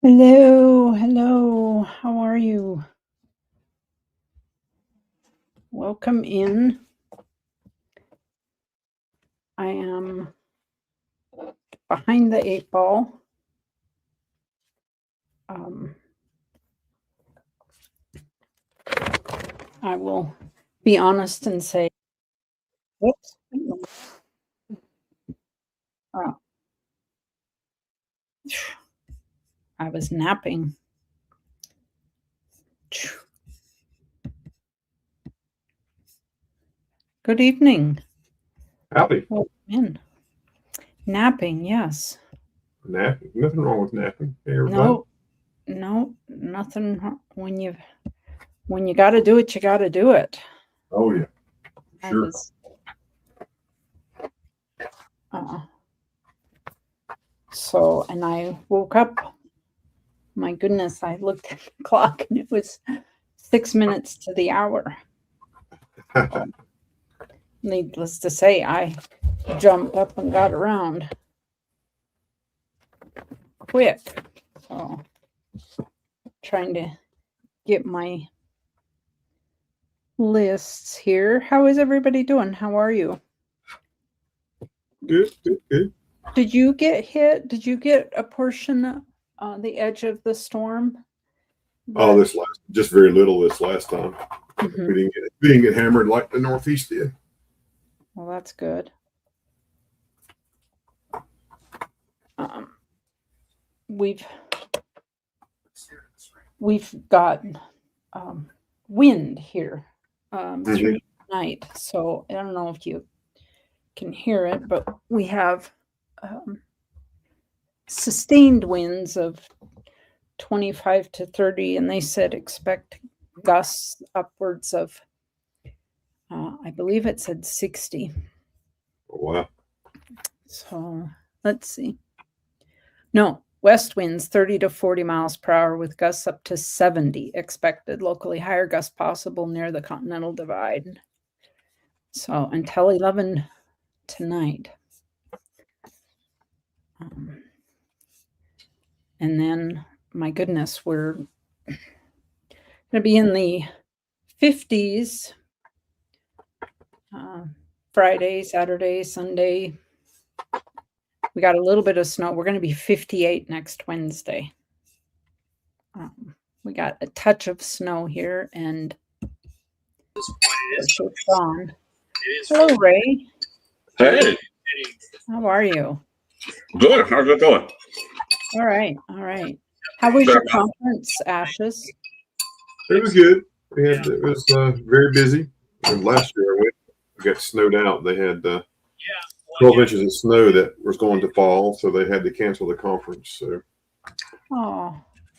Hello, hello. How are you? Welcome in. I am behind the 8 ball. I will be honest and say, whoops. Oh, I was napping. Good evening. Howdy. Welcome in. Napping, yes. Napping. Nothing wrong with napping. Hey, everybody. No, nothing. When you got to do it, you got to do it. Oh yeah, sure. And I woke up. My goodness, I looked at the clock and it was 6 minutes to the hour. Needless to say, I jumped up and got around quick. So, trying to get my lists here. How is everybody doing? How are you? Good. Did you get hit? Did you get a portion on the edge of the storm? Oh, just very little this last time. Mm-hmm. We didn't get hammered like the Northeast did. Well, that's good. We've got wind here through the night, so I don't know if you can hear it, but we have sustained winds of 25 to 30, and they said expect gusts upwards of I believe it said 60. Wow. So let's see. No, west winds 30 to 40 miles per hour with gusts up to 70 expected. Locally higher gusts possible near the Continental Divide. So until 11 tonight. And then, my goodness, we're going to be in the 50s Friday, Saturday, Sunday. We got a little bit of snow. We're going to be 58 next Wednesday. We got a touch of snow here, and it's on. Hello, Ray. Hey. How are you? Good. How's it going? All right. How was your conference, Ashes? It was good. It was very busy. And last year we got snowed out. They had 12 inches of snow that was going to fall, so they had to cancel the conference. So,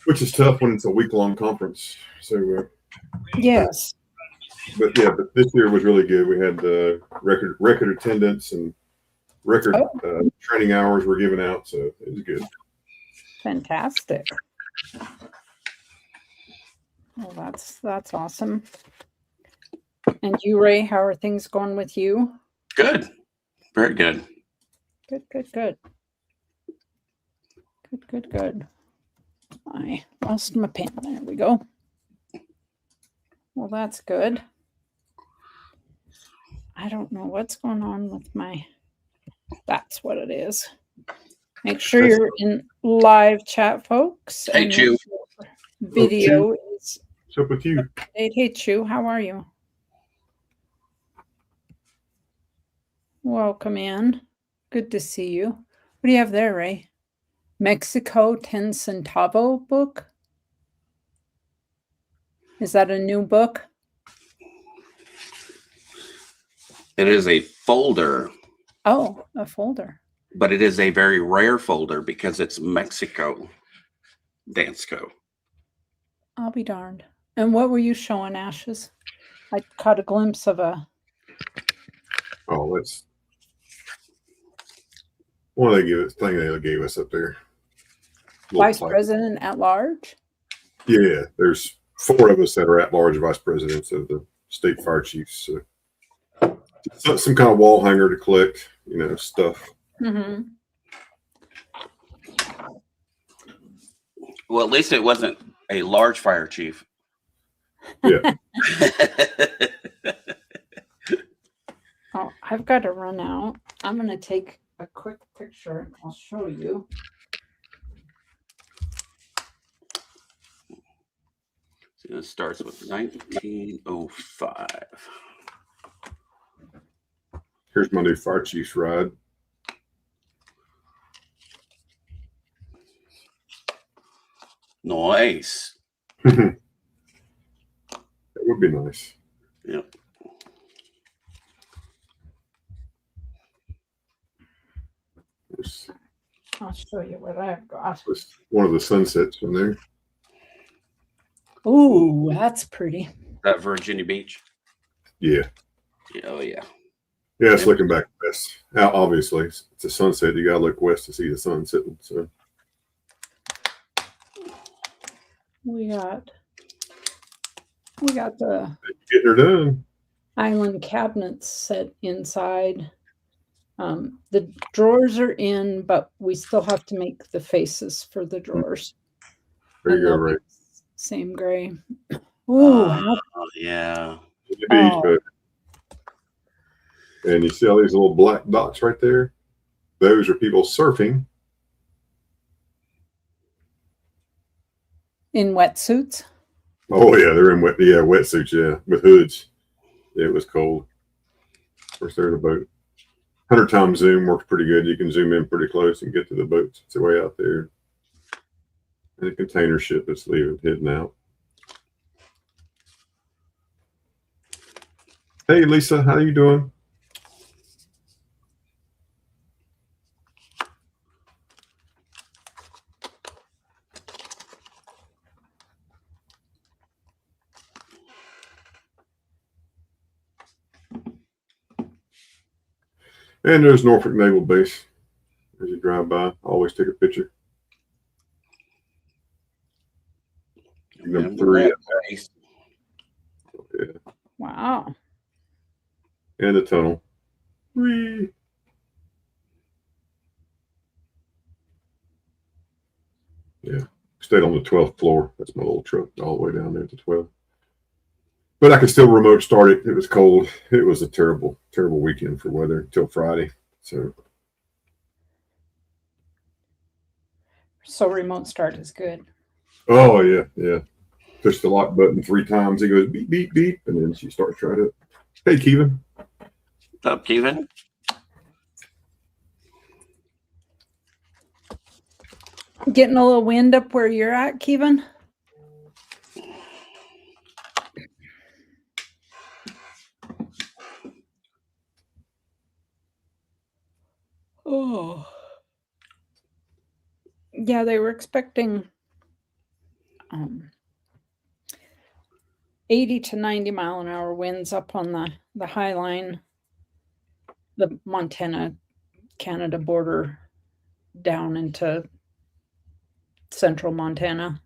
which is tough when it's a week-long conference. So, yes. But this year was really good. We had record attendance and record training hours were given out, so it was good. Fantastic. Well, that's awesome. And you, Ray, how are things going with you? Good. Very good. Good. I lost my pen. There we go. Well, that's good. I don't know what's going on with my... That's what it is. Make sure you're in live chat, folks. Hey, Chew. Video is... What's up with you? Hey, Chew. How are you? Welcome in. Good to see you. What do you have there, Ray? Mexico 10 Centavo book? Is that a new book? It is a folder. Oh, a folder. But it is a very rare folder because it's Mexico Dansko. I'll be darned. And what were you showing, Ashes? I caught a glimpse of a... Oh, that's... What did they gave us up there? Vice President at large? Yeah, there's 4 of us that are at large vice presidents of the state fire chiefs. So some kind of wall hanger to collect, stuff. Mm-hmm. Well, at least it wasn't a large fire, Chief. Yeah. Oh, I've got to run out. I'm going to take a quick picture. I'll show you. So it starts with 1905. Here's my new fire chief's ride. Nice. That would be nice. Yep. I'll show you what I've got. It's one of the sunsets from there. Ooh, that's pretty. That Virginia Beach. Yeah. Oh, yeah. Yeah, it's looking back west. Now, obviously, it's a sunset. You got to look west to see the sun sitting. So We got the getting her done. island cabinets set inside. The drawers are in, but we still have to make the faces for the drawers. There you And go, they'll right. be same gray. Ooh, Yeah. The beach, but and you see all these little black dots right there? Those are people surfing. in wetsuits. Oh yeah, they're in wetsuits, yeah, with hoods. Yeah, it was cold. Of course, they're in a boat. 100-time zoom works pretty good. You can zoom in pretty close and get to the boats. It's way out there. And the container ship is heading out. Hey Lisa, how are you doing? And there's Norfolk Naval Base. As you drive by, always take a picture. Number 3. Nice. Yeah. Wow. And the tunnel. Whee! Yeah. Stayed on the 12th floor. That's my little truck all the way down there to 12. But I could still remote start it. It was cold. It was a terrible, terrible weekend for weather until Friday. So Remote start is good. oh yeah, yeah. Push the lock button 3 times. It goes beep, beep, beep. And then she starts right up. Hey Kevin. What's up, Kevin? Getting a little wind up where you're at, Kevin? Oh. Yeah, they were expecting 80 to 90 mile an hour winds up on the high line, the Montana Canada border down into central Montana.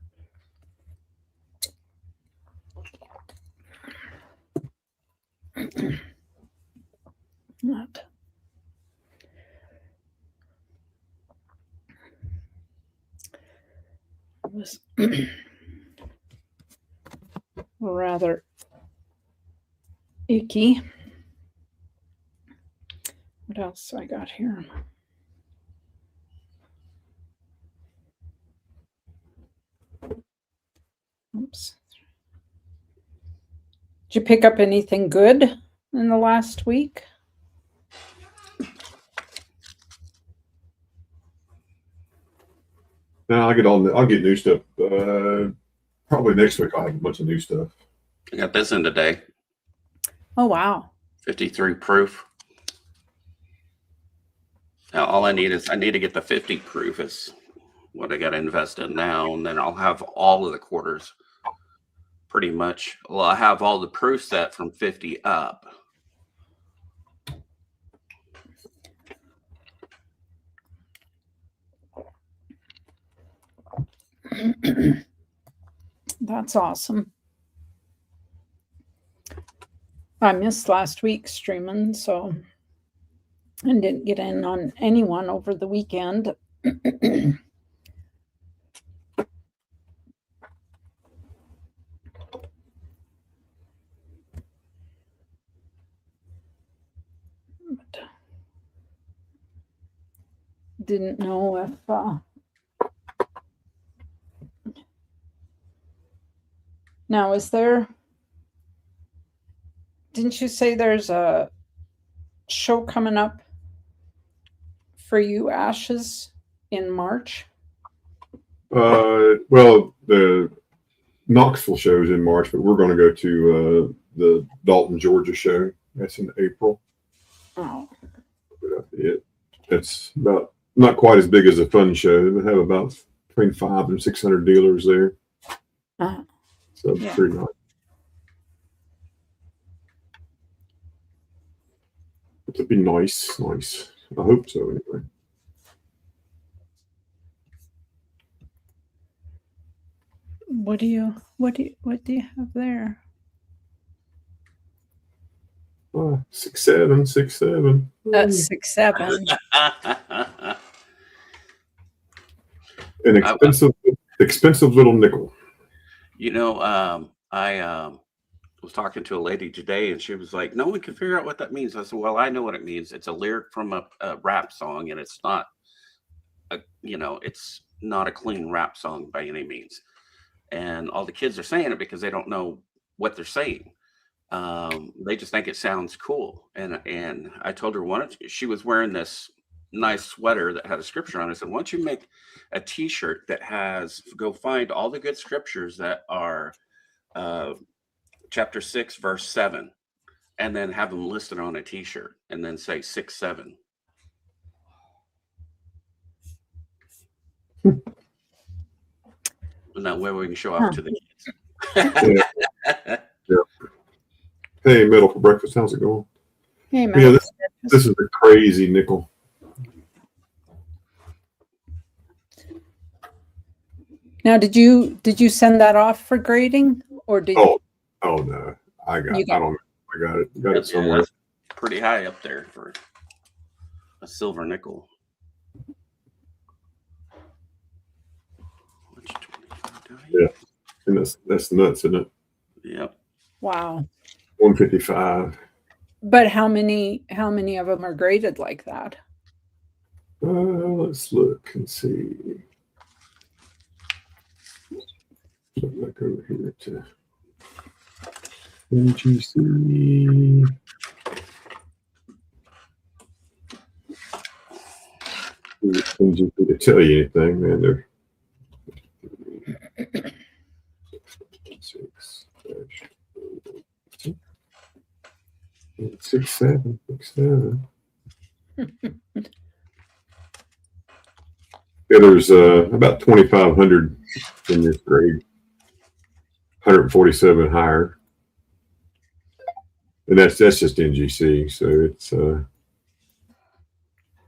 Not. It was rather icky. What else I got here? Oops. Did you pick up anything good in the last week? Now I'll get new stuff. Probably next week I'll have a bunch of new stuff. I got this in today. Oh, wow. 53 proof. Now all I need to get the 50 proof is what I got to invest in now, and then I'll have all of the quarters pretty much. Well, I have all the proof set from 50 up. That's awesome. I missed last week streaming, so I didn't get in on anyone over the weekend. didn't know if now is there, didn't you say there's a show coming up for you, Ashes, in March? Well, the Knoxville show is in March, but we're going to go to the Dalton, Georgia show. That's in April. Oh, It's about not quite as big as a fun show. They have about between 500 and 600 dealers there. So it's pretty nice. It'll be nice. I hope so anyway. what do you have there? 6'7", 6'7". That's 6'7". An expensive little nickel. You know, I was talking to a lady today, and she was like, "No one can figure out what that means." I said, "Well, I know what it means. It's a lyric from a rap song, and it's not it's not a clean rap song by any means." And all the kids are saying it because they don't know what they're saying. They just think it sounds cool. And I told her she was wearing this nice sweater that had a scripture on it. I said, "Why don't you make a T-shirt that go find all the good scriptures that are chapter 6, verse 7, and then have them listed on a T-shirt, and then say 6-7." And that way we can show off to the kids. Yeah. Hey, Metal for breakfast. How's it going? Hey, Metal. Yeah, this is a crazy nickel. Now, did you send that off for grading, or did you? Oh no, I got it. Got it somewhere. That's pretty high up there for a silver nickel. Yeah, and that's nuts, isn't it? Yep. Wow. 155. But how many of them are graded like that? Let's look and see. So back over here to NGC. NGC to tell you anything, man. They're 6'7". Yeah, there's about 2,500 in this grade, 147 higher, and that's just NGC. So it's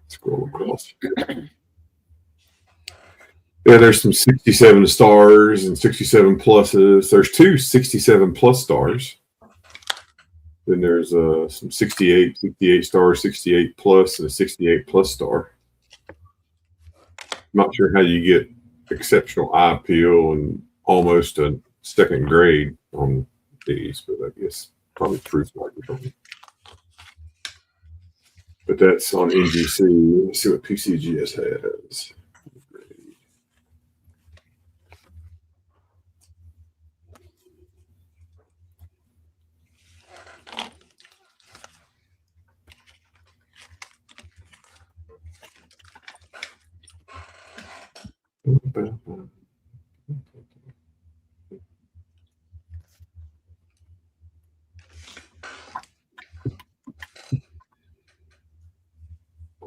scroll across. Yeah, there's some 67 stars and 67 pluses. There's two 67 plus stars. Then there's some 68 stars, 68 plus, and a 68 plus star. I'm not sure how you get exceptional eye appeal and almost a second grade on these, but I guess probably proof mark or something. But that's on NGC. Let's see what PCGS has.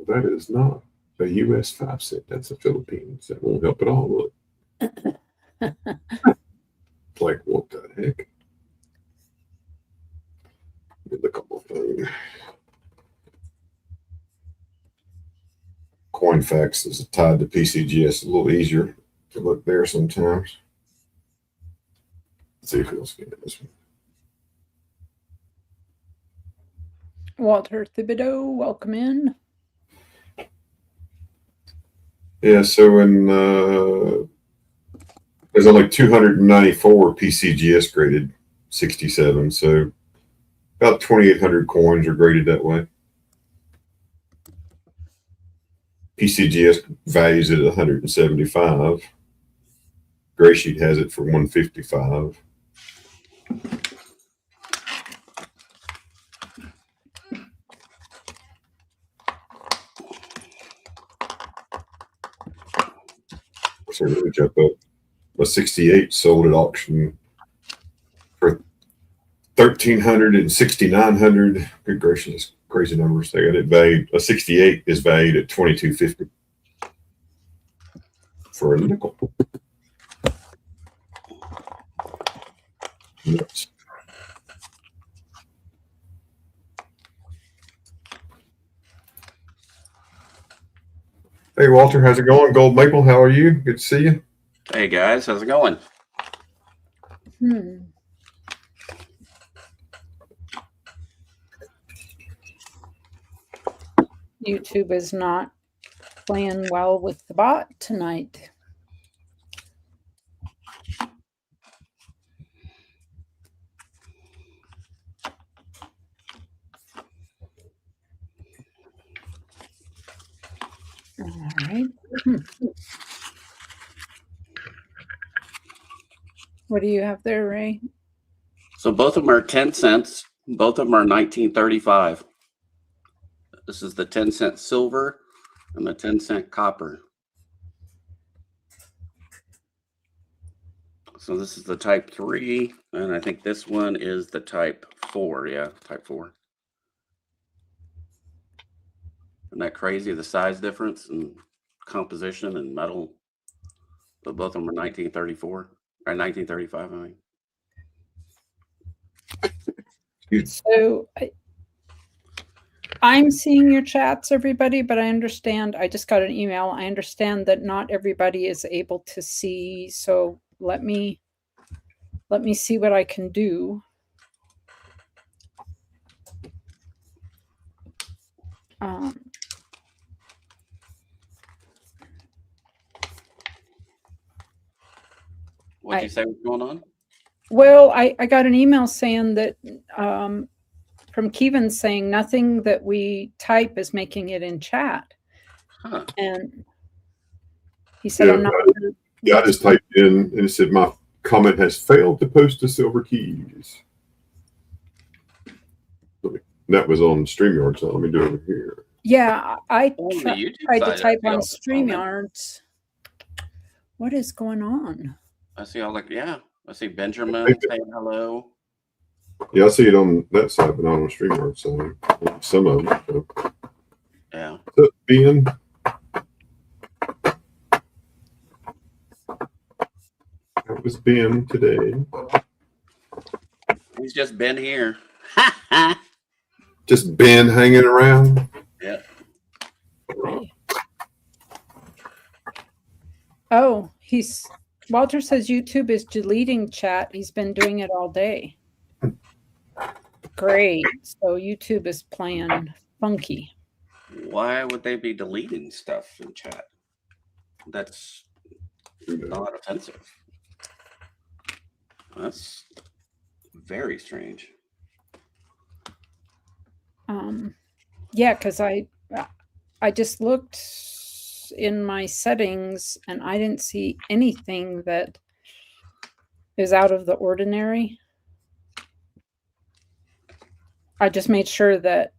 That is not a US 5 cent. That's the Philippines. That won't help at all, will it? Like, what the heck? Look up my phone. Coinfax is tied to PCGS. A little easier to look there sometimes. Let's see if else can get this one. Walter Thibodeau, welcome in. Yeah, so in there's only 294 PCGS graded 67, so about 2,800 coins are graded that way. PCGS values it at 175. Gray Sheet has it for 155. So really jump up. A 68 sold at auction for 1,300 and 6,900. Good gracious, crazy numbers. They got it valued. A 68 is valued at 2,250 for a nickel. Nuts. Hey Walter, how's it going? Gold Maple, how are you? Good to see you. Hey guys, how's it going? YouTube is not playing well with the bot tonight. All right. What do you have there, Ray? So both of them are 10 cents. Both of them are 1935. This is the 10-cent silver and the 10-cent copper. So this is the type 3, and I think this one is the type 4. Yeah, type 4. Isn't that crazy? The size difference and composition and metal. But both of them are 1934 or 1935. I mean. So I'm seeing your chats, everybody, but I understand. I just got an email. I understand that not everybody is able to see. So let me see what I can do. What did you say was going on? Well, I got an email saying that from Kevin saying nothing that we type is making it in chat. Huh. And he said, Yeah, I'm not. Yeah, I just typed in and it said my comment has failed to post to Silver Keys. That was on StreamYard, so let me do it over here. Yeah, I tried to type on StreamYards. What is going on? I see all I see Benjamin saying hello. Yeah, I see it on that side, but not on StreamYard side. Some of them. So. Yeah. What's up, Ben? That was Ben today. He's just been here. Just Ben hanging around. Yeah. Oh, Walter says YouTube is deleting chat. He's been doing it all day. Great. So YouTube is playing funky. Why would they be deleting stuff in chat? That's not offensive. That's very strange. Yeah, because I just looked in my settings and I didn't see anything that is out of the ordinary. I just made sure that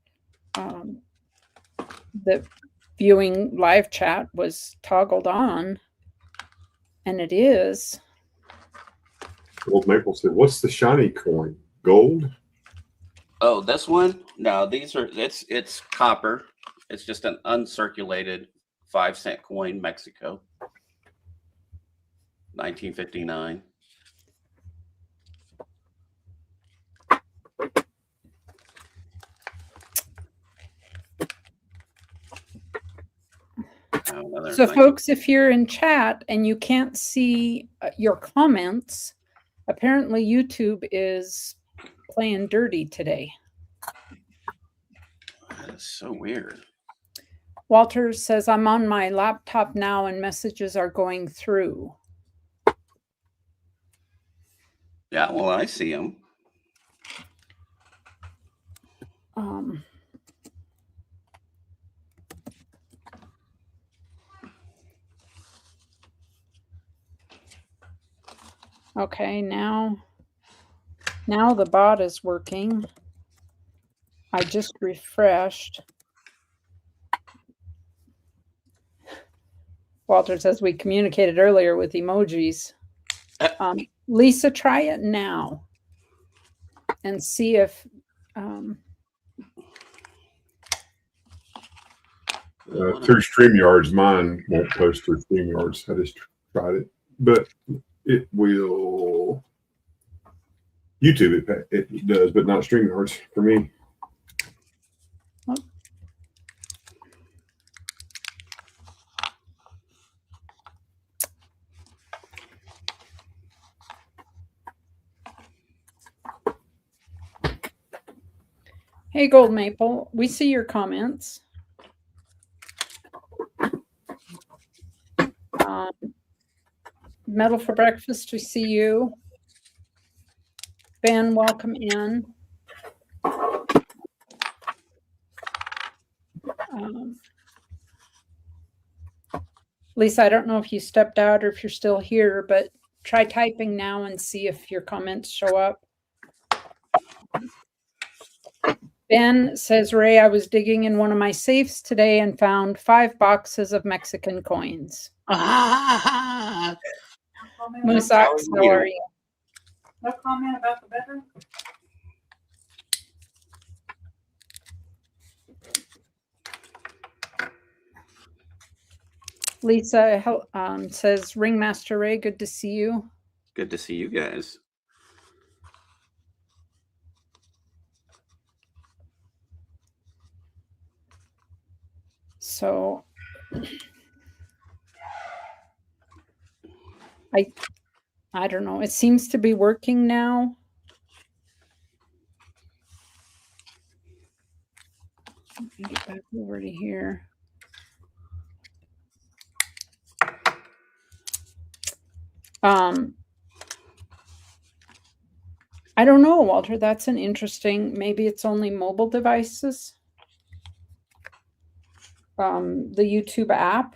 the viewing live chat was toggled on, and it is. Old Maple said, "What's the shiny coin? Gold?" Oh, this one? No, these are it's copper. It's just an uncirculated 5-cent coin, Mexico, 1959. So, folks, if you're in chat and you can't see your comments, apparently YouTube is playing dirty today. That is so weird. Walter says, I'm on my laptop now and messages are going through. Yeah, well, I see them. Okay, now the bot is working. I just refreshed. Walter says we communicated earlier with emojis. Lisa, try it now and see if through StreamYards, mine won't post through StreamYards. I just tried it, but it will. YouTube it does, but not StreamYards for me. oh. Hey, Gold Maple, we see your comments. Metal for Breakfast, we see you. Ben, welcome in. Lisa, I don't know if you stepped out or if you're still here, but try typing now and see if your comments show up. Ben says, Ray, I was digging in one of my safes today and found 5 boxes of Mexican coins. Moosox, how are you? No comment about the bedroom? Lisa says, Ringmaster Ray, good to see you. Good to see you guys. So I don't know. It seems to be working now. Let me get back over to here. I don't know, Walter. That's an interesting, maybe it's only mobile devices. The YouTube app.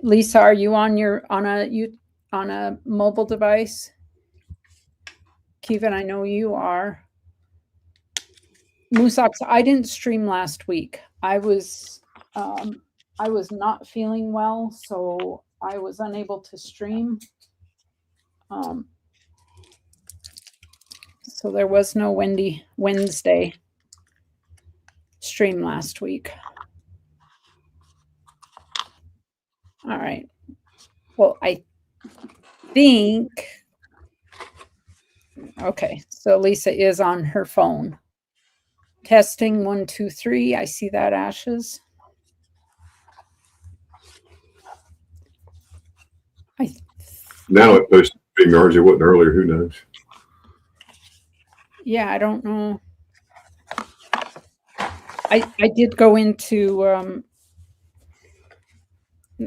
Lisa, are you on a mobile device? Kevin, I know you are. Moosox, I didn't stream last week. I was not feeling well, so I was unable to stream. So there was no Wednesday stream last week. All right. Well, I think, okay, so Lisa is on her phone. Testing 1, 2, 3. I see that, Ashes. Now it posts StreamYards. It wasn't earlier. Who knows? Yeah, I don't know. I did go into,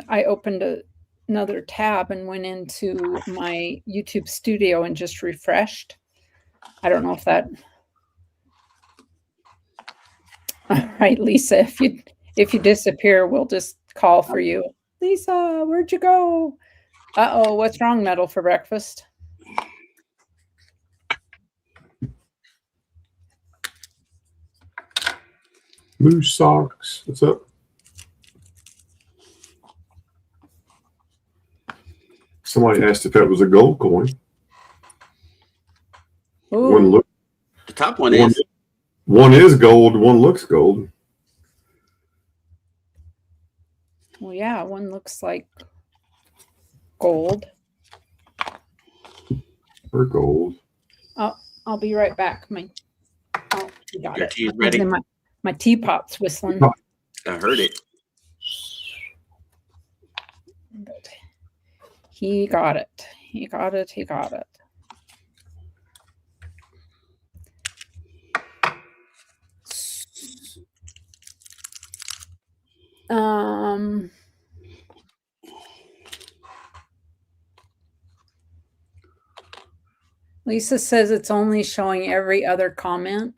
I opened another tab and went into my YouTube studio and just refreshed. I don't know if that. All right, Lisa, if you disappear, we'll just call for you. Lisa, where'd you go? Uh-oh, what's wrong, Metal for Breakfast? Moose socks. What's up? Somebody asked if that was a gold coin. Ooh. The top one is. One is gold. One looks gold. Well, yeah, one looks like gold. Or gold. I'll be right back. You got Your it. tea's ready? My teapot's whistling. I heard it. But he got it. He got it. He got it. Lisa says it's only showing every other comment.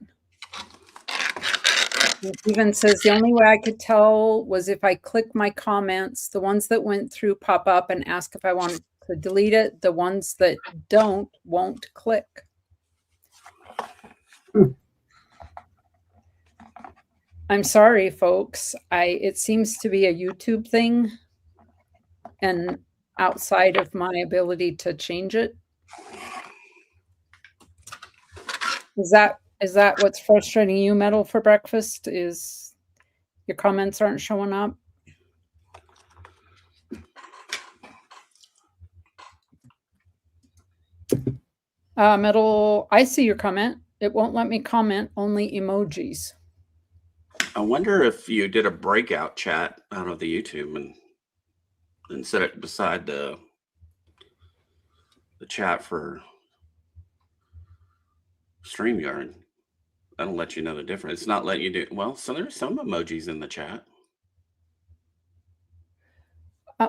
And Steven says the only way I could tell was if I click my comments, the ones that went through pop up and ask if I want to delete it. The ones that don't won't click. I'm sorry, folks. It seems to be a YouTube thing and outside of my ability to change it. Is that what's frustrating you, Metal for Breakfast? Is your comments aren't showing up? Metal, I see your comment. It won't let me comment, only emojis. I wonder if you did a breakout chat out of the YouTube and set it beside the chat for StreamYard. That'll let you know the difference. It's not letting you do well. So there's some emojis in the chat.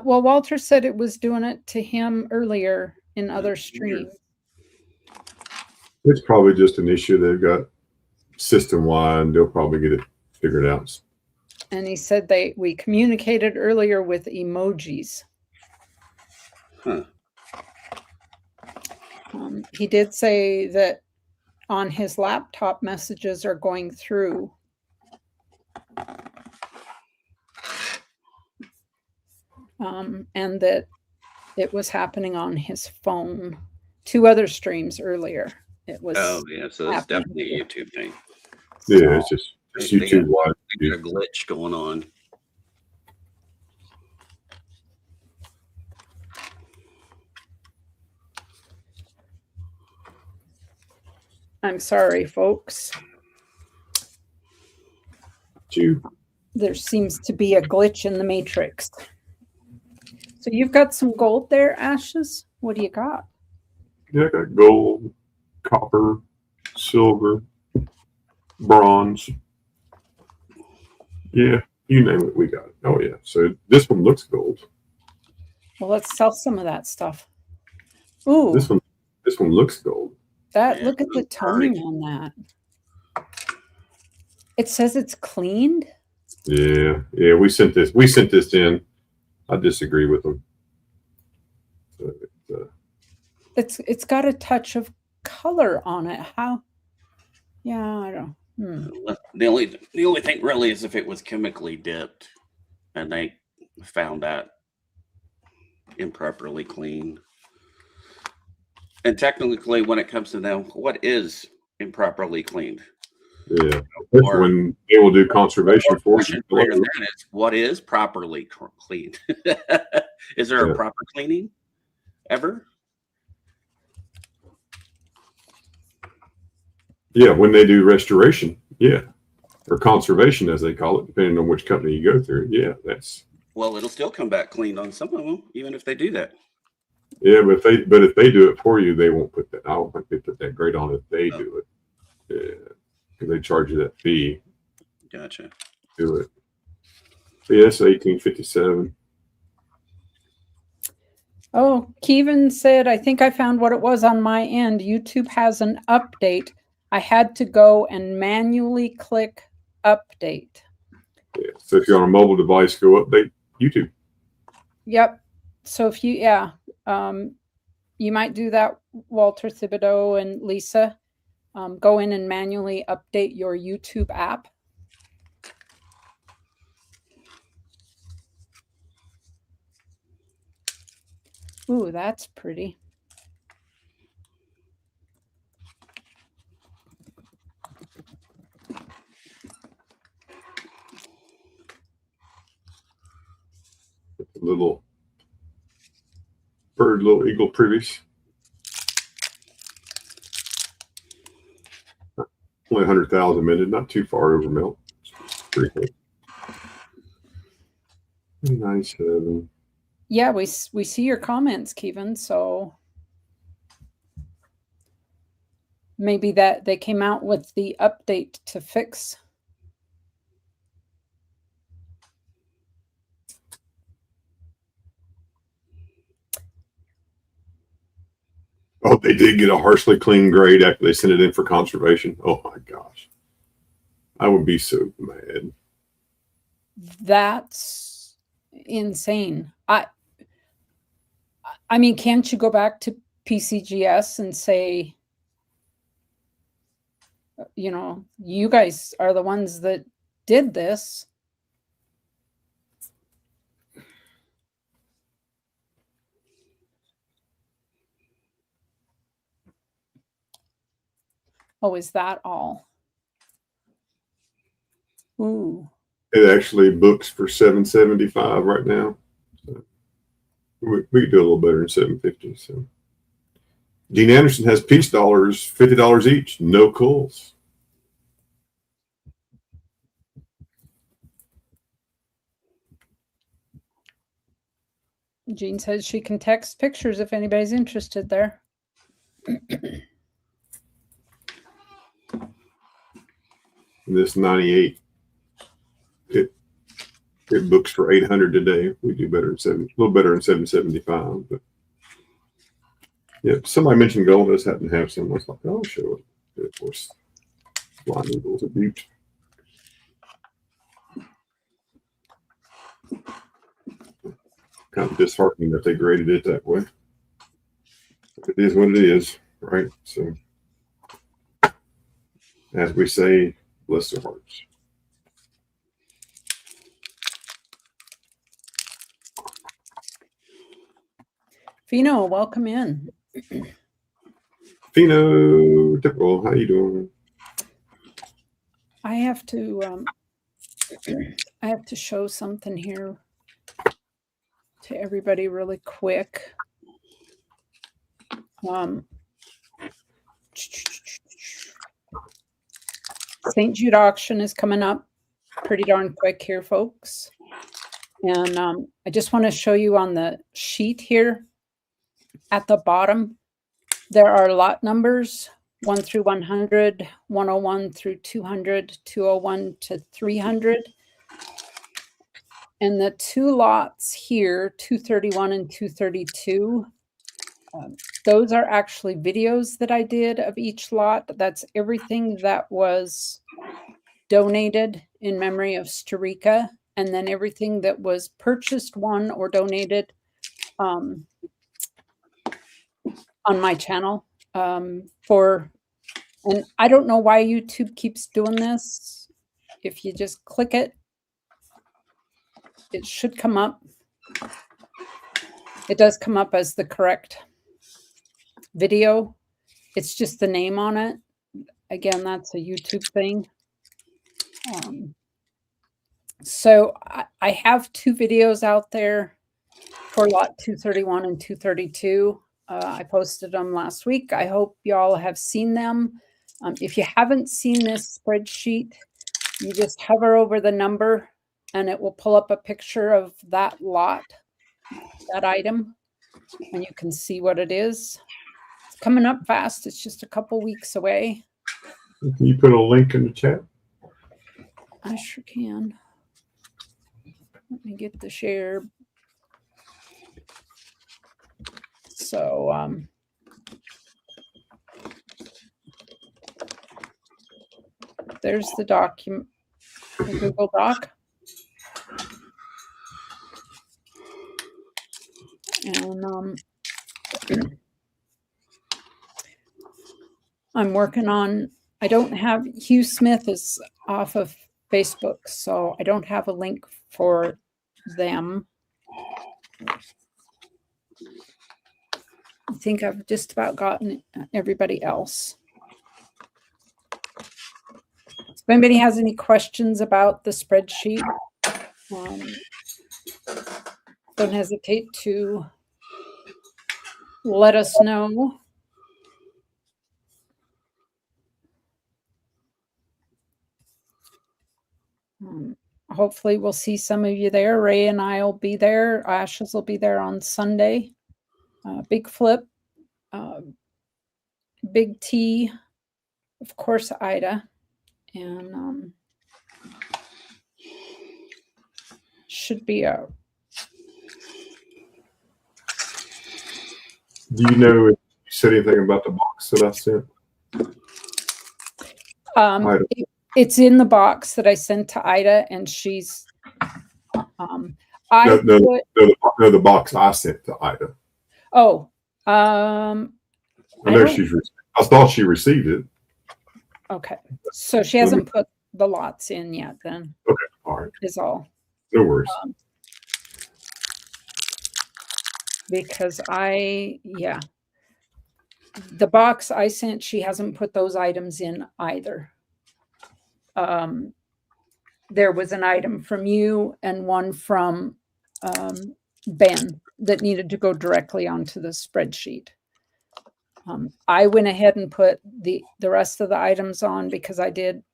Well, Walter said it was doing it to him earlier in other streams. It's probably just an issue they've got system-wide. They'll probably get it figured out. And he said we communicated earlier with emojis. Huh. He did say that on his laptop messages are going through. And that it was happening on his phone. 2 other streams earlier. It was. Oh yeah, so that's definitely a YouTube thing. Yeah, it's just YouTube wide. They got a glitch going on. I'm sorry, folks. There seems to be a glitch in the matrix. So you've got some gold there, Ashes? What do you got? Yeah, I got gold, copper, silver, bronze. Yeah, you name it, we got it. Oh yeah. So this one looks gold. Well, let's sell some of that stuff. Ooh. This one looks gold. Look at the toning on that. It says it's cleaned. Yeah. We sent this in. I disagree with them. It's got a touch of color on it. How? Yeah, I don't. The only thing really is if it was chemically dipped, and they found that improperly cleaned. And technically, when it comes to them, what is improperly cleaned? Yeah, that's when they will do conservation for you. What is properly cleaned? Is there a proper cleaning ever? Yeah, when they do restoration, or conservation as they call it, depending on which company you go through. Yeah, that's. Well, it'll still come back cleaned on some of them, even if they do that. Yeah, but if they do it for you, they won't put that. I don't think they put that grade on if they do it. Yeah, because they charge you that fee. Gotcha. Do it. So yeah, it's 1857. Oh, Kevin said, I think I found what it was on my end. YouTube has an update. I had to go and manually click update. Yeah. So if you're on a mobile device, go update YouTube. Yep. So if you, you might do that, Walter Thibodeau and Lisa. Go in and manually update your YouTube app. Ooh, that's pretty. Little bird, little eagle privies. Only 100,000 minutes, not too far over melt. Pretty cool. 97. Yeah, we see your comments, Kevin. So maybe that they came out with the update to fix. Oh, they did get a harshly clean grade after they sent it in for conservation. Oh my gosh. I would be so mad. That's insane. I mean, can't you go back to PCGS and say, you know, you guys are the ones that did this? Oh, is that all? Ooh. It actually books for $775 right now. So we could do a little better than $750. So Dean Anderson has peace dollars, $50 each, no calls. Jean says she can text pictures if anybody's interested there. This 98, it books for 800 today. We do better than a little better than 775. But yeah, somebody mentioned gold. I just happen to have some. I was like, oh, show it. Of course, Flying Eagle's a beaut. Kind of disheartening that they graded it that way. It is what it is, right? So, as we say, bless their hearts. Fino, welcome in. Fino, typical. How you doing? I have to show something here to everybody really quick. St. Jude auction is coming up pretty darn quick here, folks. And I just want to show you on the sheet here at the bottom, there are lot numbers 1 through 100, 101 through 200, 201 to 300. And the two lots here, 231 and 232, those are actually videos that I did of each lot. That's everything that was donated in memory of Starika, and then everything that was purchased, won, or donated on my channel for, and I don't know why YouTube keeps doing this. If you just click it, it should come up. It does come up as the correct video. It's just the name on it. Again, that's a YouTube thing. So I have two videos out there for lot 231 and 232. I posted them last week. I hope y'all have seen them. If you haven't seen this spreadsheet, you just hover over the number and it will pull up a picture of that lot, that item, and you can see what it is. It's coming up fast. It's just a couple weeks away. Can you put a link in the chat? I sure can. Let me get the share. So, there's the document, the Google Doc. And I'm working on, I don't have, Hugh Smith is off of Facebook, so I don't have a link for them. I think I've just about gotten everybody else. If anybody has any questions about the spreadsheet, don't hesitate to let us know. Hopefully we'll see some of you there. Ray and I will be there. Ashes will be there on Sunday. Big Flip, Big T, of course, Ida, and should be a. Do you know if said anything about the box that I sent? Ida. It's in the box that I sent to Ida, and she's. No, the box I sent to Ida. Oh, I know I thought she received it. Okay, so she hasn't put the lots in yet. Then. Okay, all right. Is all. No worries. Because the box I sent, she hasn't put those items in either. There was an item from you and one from Ben that needed to go directly onto the spreadsheet. I went ahead and put the rest of the items on because I didn't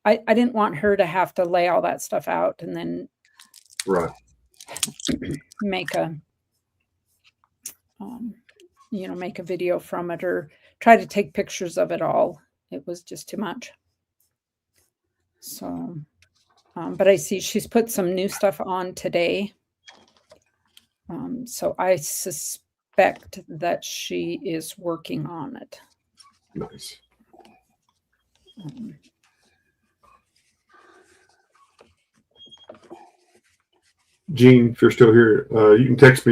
want her to have to lay all that stuff out and then make a make a video from it or try to take pictures of it all. It was just too much. So, but I see she's put some new stuff on today. So I suspect that she is working on it. Nice. Gene, if you're still here, you can text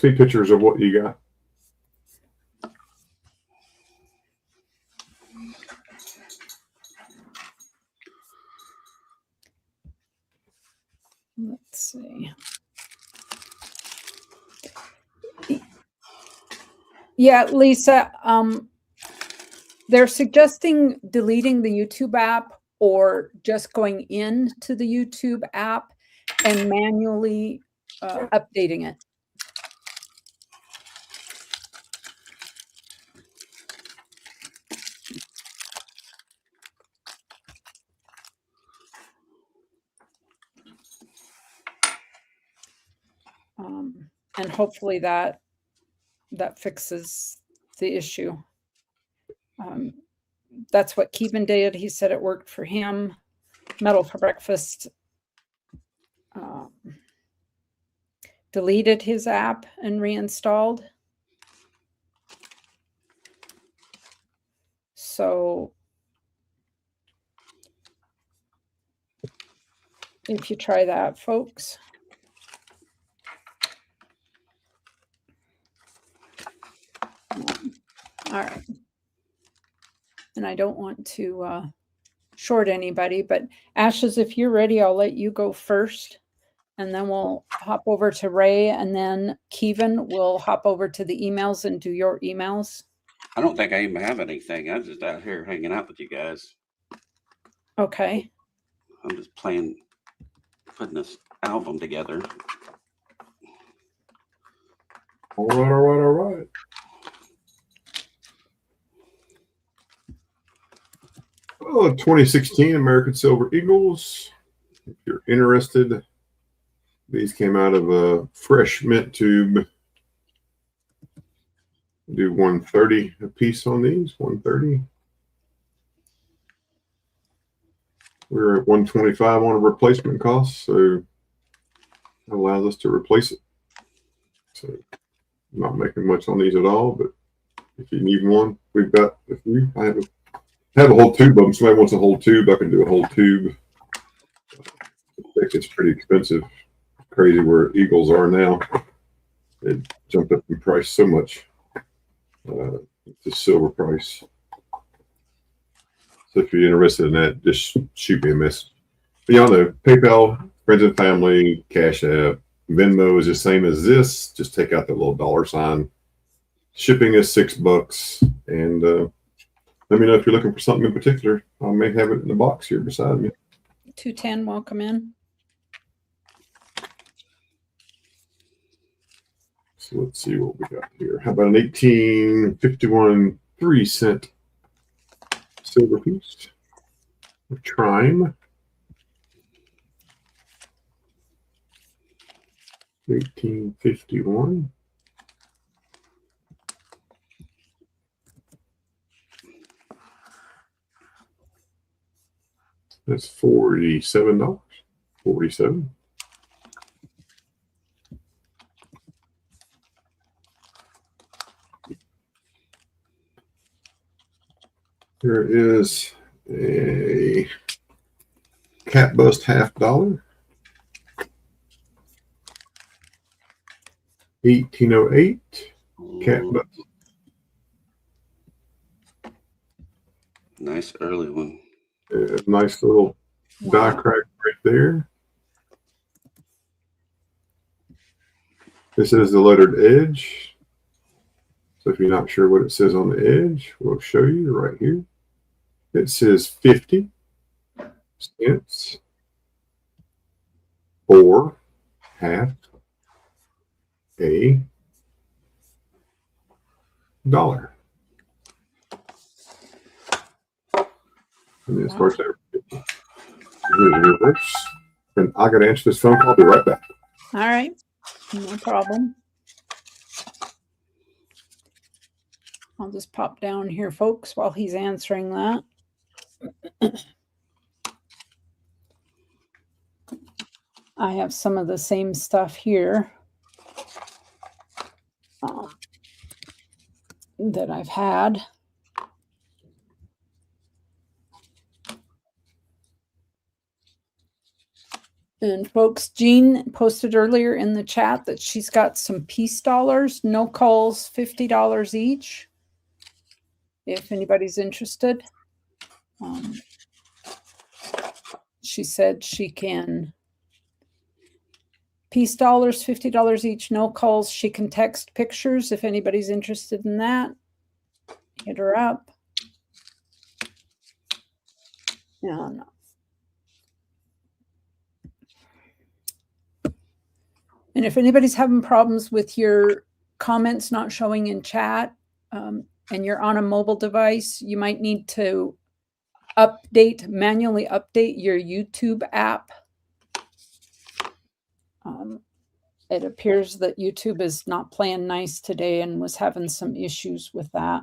me pictures of what you got. Let's see. Yeah, Lisa, they're suggesting deleting the YouTube app or just going into the YouTube app and manually updating it. And hopefully that fixes the issue. That's what Keevan did. He said it worked for him. Metal for Breakfast deleted his app and reinstalled. So if you try that, folks. All right. And I don't want to short anybody, but Ashes, if you're ready, I'll let you go first. And then we'll hop over to Ray, and then Keevan will hop over to the emails and do your emails. I don't think I even have anything. I'm just out here hanging out with you guys. Okay. I'm just putting this album together. All right. Oh, 2016 American Silver Eagles. If you're interested, these came out of a fresh mint tube. Do 130 a piece on these. 130. We're at 125 on a replacement cost, so that allows us to replace it. So I'm not making much on these at all, but if you need one, we've got. I have a whole tube of them. Somebody wants a whole tube, I can do a whole tube. I think it's pretty expensive. Crazy where Eagles are now. They jumped up in price so much. The silver price. So if you're interested in that, just shoot me a message. But y'all know PayPal, friends and family, Cash App, Venmo is the same as this. Just take out the little $. Shipping is $6, and let me know if you're looking for something in particular. I may have it in the box here beside me. 210, welcome in. So let's see what we got here. How about an 1851 3-cent silver piece? A Trime. 1851. That's $47. 47. Here is a cat bust $50. 1808 cat Ooh, bust. nice early one. Nice little die Wow. crack right there. This is the lettered edge. So if you're not sure what it says on the edge, we'll show you right here. It says 50 cents or half a dollar. And it starts there. Here's the reverse. And I got to answer this phone call. I'll be right back. All right. No problem. I'll just pop down here, folks, while he's answering that. I have some of the same stuff here that I've had. And folks, Jean posted earlier in the chat that she's got some peace dollars, no calls, $50 each. If anybody's interested. She said she can peace dollars, $50 each, no calls. She can text pictures if anybody's interested in that. Hit her up. No. And if anybody's having problems with your comments not showing in chat, and you're on a mobile device, you might need to manually update your YouTube app. It appears that YouTube is not playing nice today and was having some issues with that.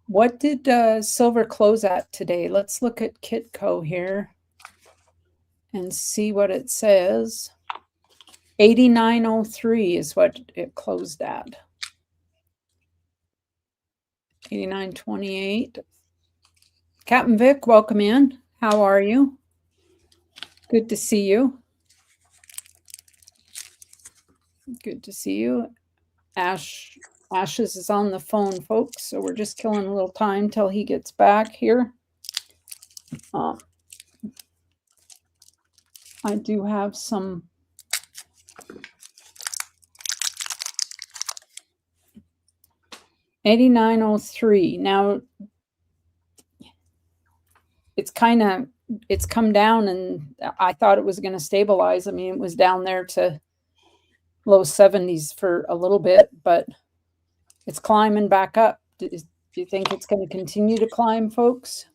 What did silver close at today? Let's look at Kitco here and see what it says. 89.03 is what it closed at. 89.28. Captain Vic, welcome in. How are you? Good to see you. Good to see you. Ashes is on the phone, folks, so we're just killing a little time till he gets back here. I do have some $89.03. Now it's come down, and I thought it was going to stabilize. I mean, it was down there to low 70s for a little bit, but it's climbing back up. Do you think it's going to continue to climb, folks?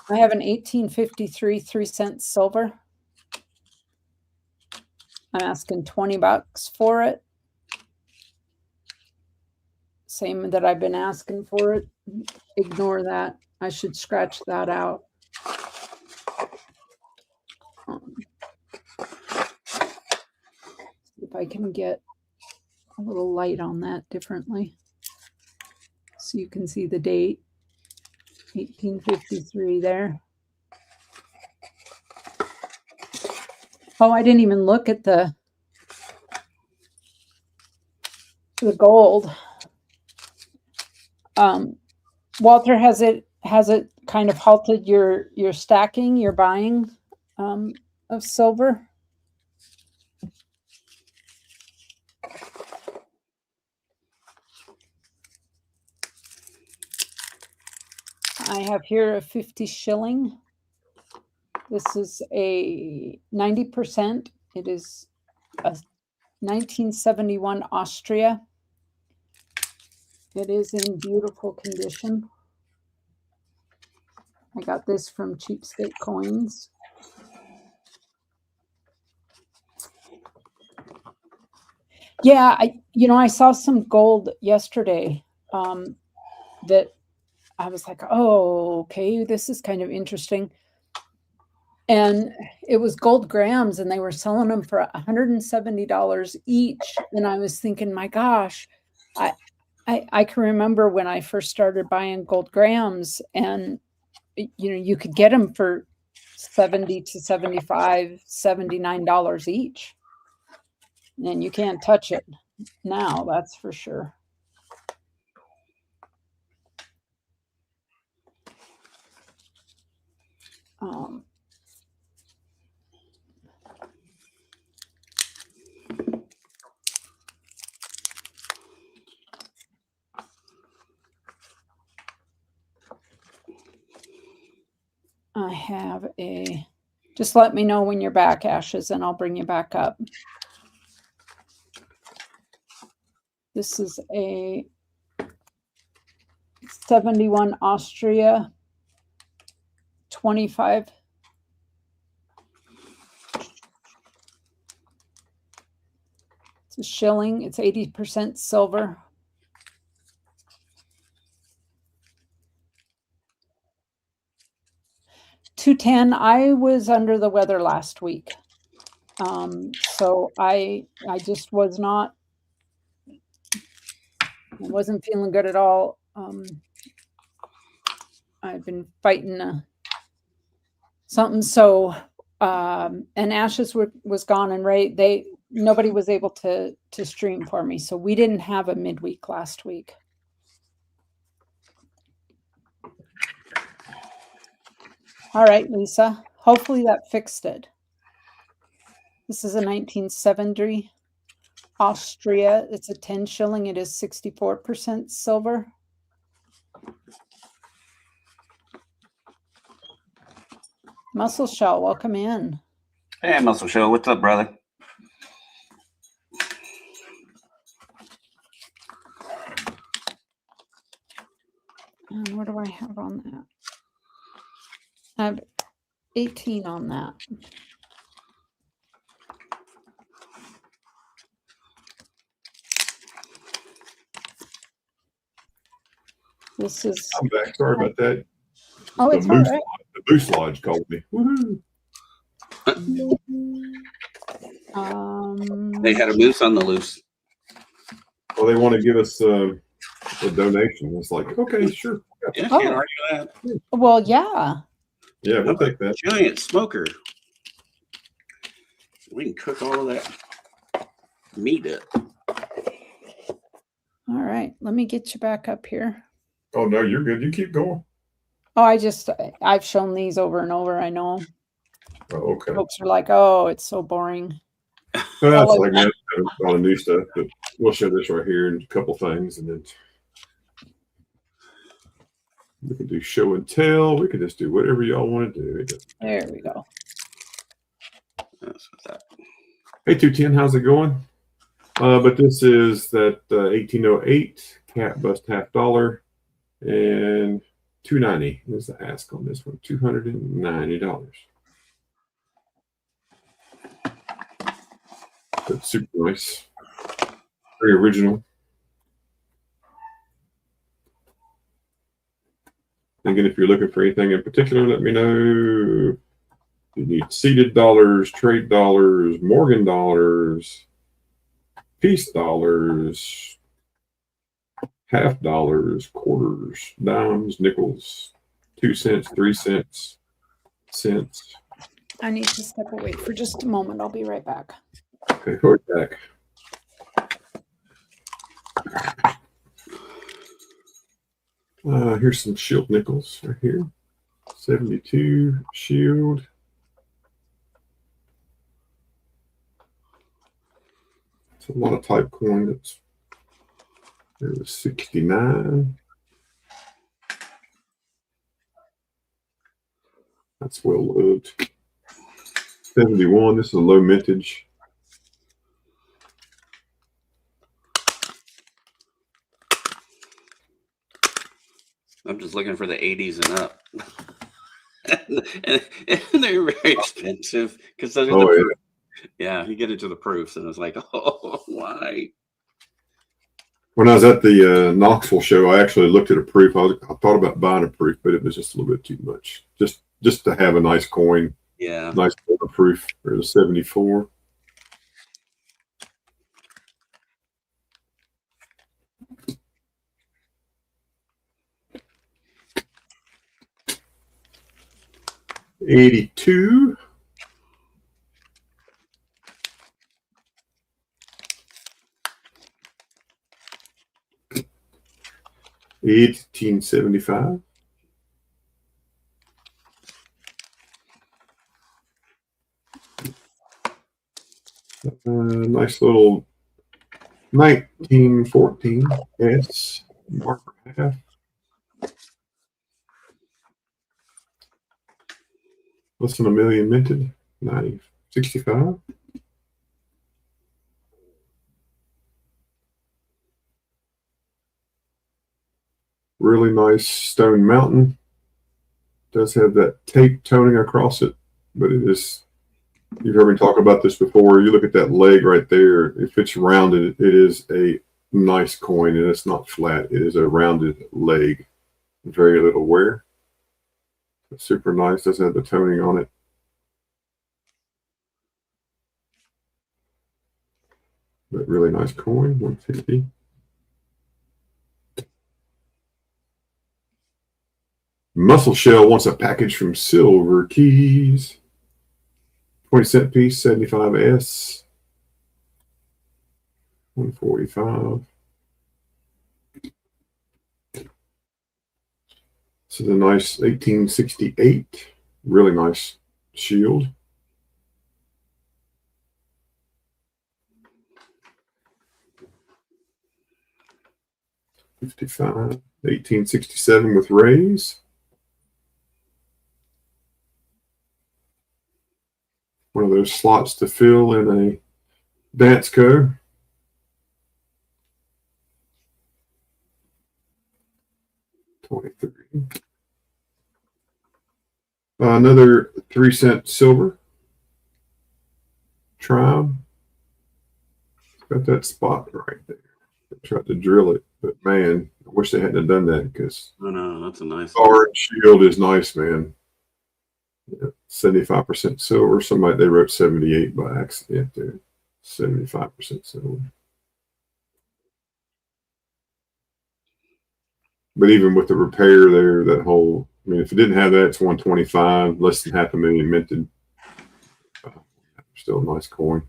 I have an 1853 3-cent silver. I'm asking $20 for it. Same that I've been asking for it. Ignore that. I should scratch that out. If I can get a little light on that differently, so you can see the date. 1853 there. Oh, I didn't even look at the gold. Walter, has it kind of halted your stacking, your buying of silver? I have here a 50 shilling. This is a 90%. It is a 1971 Austria. It is in beautiful condition. I got this from Cheapskate Coins. Yeah, I saw some gold yesterday that I was like, oh, okay, this is kind of interesting. And it was gold grams, and they were selling them for $170 each. And I was thinking, my gosh, I can remember when I first started buying gold grams, and you could get them for $70 to $75, $79 each. And you can't touch it now, that's for sure. I have just let me know when you're back, Ashes, and I'll bring you back up. This is a 71 Austria 25. It's a shilling. It's 80% silver. $2.10. I was under the weather last week, so I just was not. I wasn't feeling good at all. I've been fighting something. So, and Ashes was gone, and Ray. Nobody was able to stream for me, so we didn't have a midweek last week. All right, Lisa. Hopefully that fixed it. This is a 1970 Austria. It's a 10 shilling. It is 64% silver. Muscle Shell, welcome in. Hey, Muscle Shell, what's up, brother? And what do I have on that? I have 18 on that. This is. I'm back. Sorry about that. Oh, it's all right. The Moose Lodge called me. Woohoo. They had a moose on the loose. Well, they want to give us a donation. It's like, okay, sure. Yeah, Oh. can't argue that. Well, yeah. Yeah, we'll take that. Giant smoker. We can cook all of that meat up. All right. Let me get you back up here. Oh, no, you're good. You keep going. Oh, I've shown these over and over. I know. Oh, okay. Folks are like, oh, it's so boring. Well, that's like that, all the new stuff, but we'll show this right here and a couple things, and then we can do show and tell. We can just do whatever y'all want to do. There we go. That's what's that. Hey, 210, how's it going? But this is that 1808 cat bust $50 and $290 is the ask on this one. $290. That's super nice. Very original. Again, if you're looking for anything in particular, let me know. You need seeded dollars, trade dollars, Morgan dollars, piece dollars, half dollars, quarters, dimes, nickels, 2 cents, 3 cents, cents. I need to step away for just a moment. I'll be right back. Okay, hold back. Here's some shield nickels right here. 72 shield. It's a lot of type coin. There was 69. That's well loved. 71. This is a low mintage. I'm just looking for the 80s and up. and they're very expensive because yeah, you get into the proofs and it's like, oh, why? When I was at the Knoxville show, I actually looked at a proof. I thought about buying a proof, but it was just a little bit too much. Just to have a nice coin. Yeah. Nice waterproof. There's a 74. $82. 1875. Nice little 1914 S marker half. Less than a million minted. 65. Really nice stone mountain. Does have that tape toning across it, but it is, you've heard me talk about this before. You look at that leg right there. If it's rounded, it is a nice coin, and it's not flat. It is a rounded leg. Very little wear. It's super nice. Doesn't have the toning on it. But really nice coin. 150. Muscle Shell wants a package from Silver Keys. 20-cent piece, 75S. 145. This is a nice 1868. Really nice shield. $55. 1867 with rays. One of those slots to fill in a Dansko. $23. Another 3-cent silver. Tribe. Got that spot right there. I tried to drill it, but man, I wish they hadn't done that, because Oh no, that's a nice orange shield is nice, man. Yeah, 75% silver. Somebody, they wrote 78 by accident there. 75% silver. But even with the repair there, that whole, I mean, if it didn't have that, it's 125, less than half a million minted. Still a nice coin.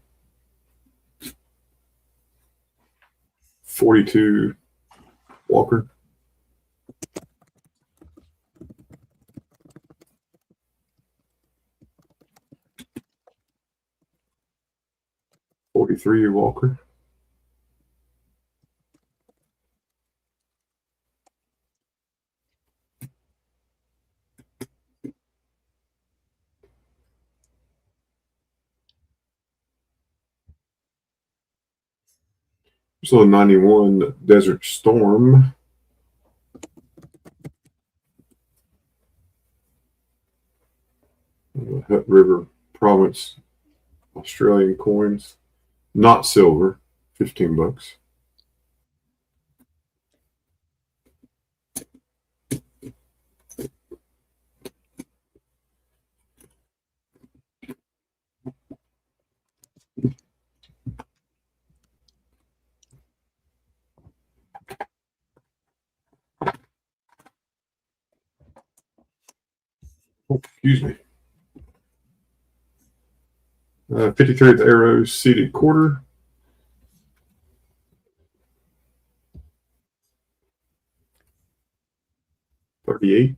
42 Walker. $43 Walker. So 91 Desert Storm. Hutt River Province Australian coins. Not silver. $15. Oh, excuse me. 53rd Arrows seated quarter. $38.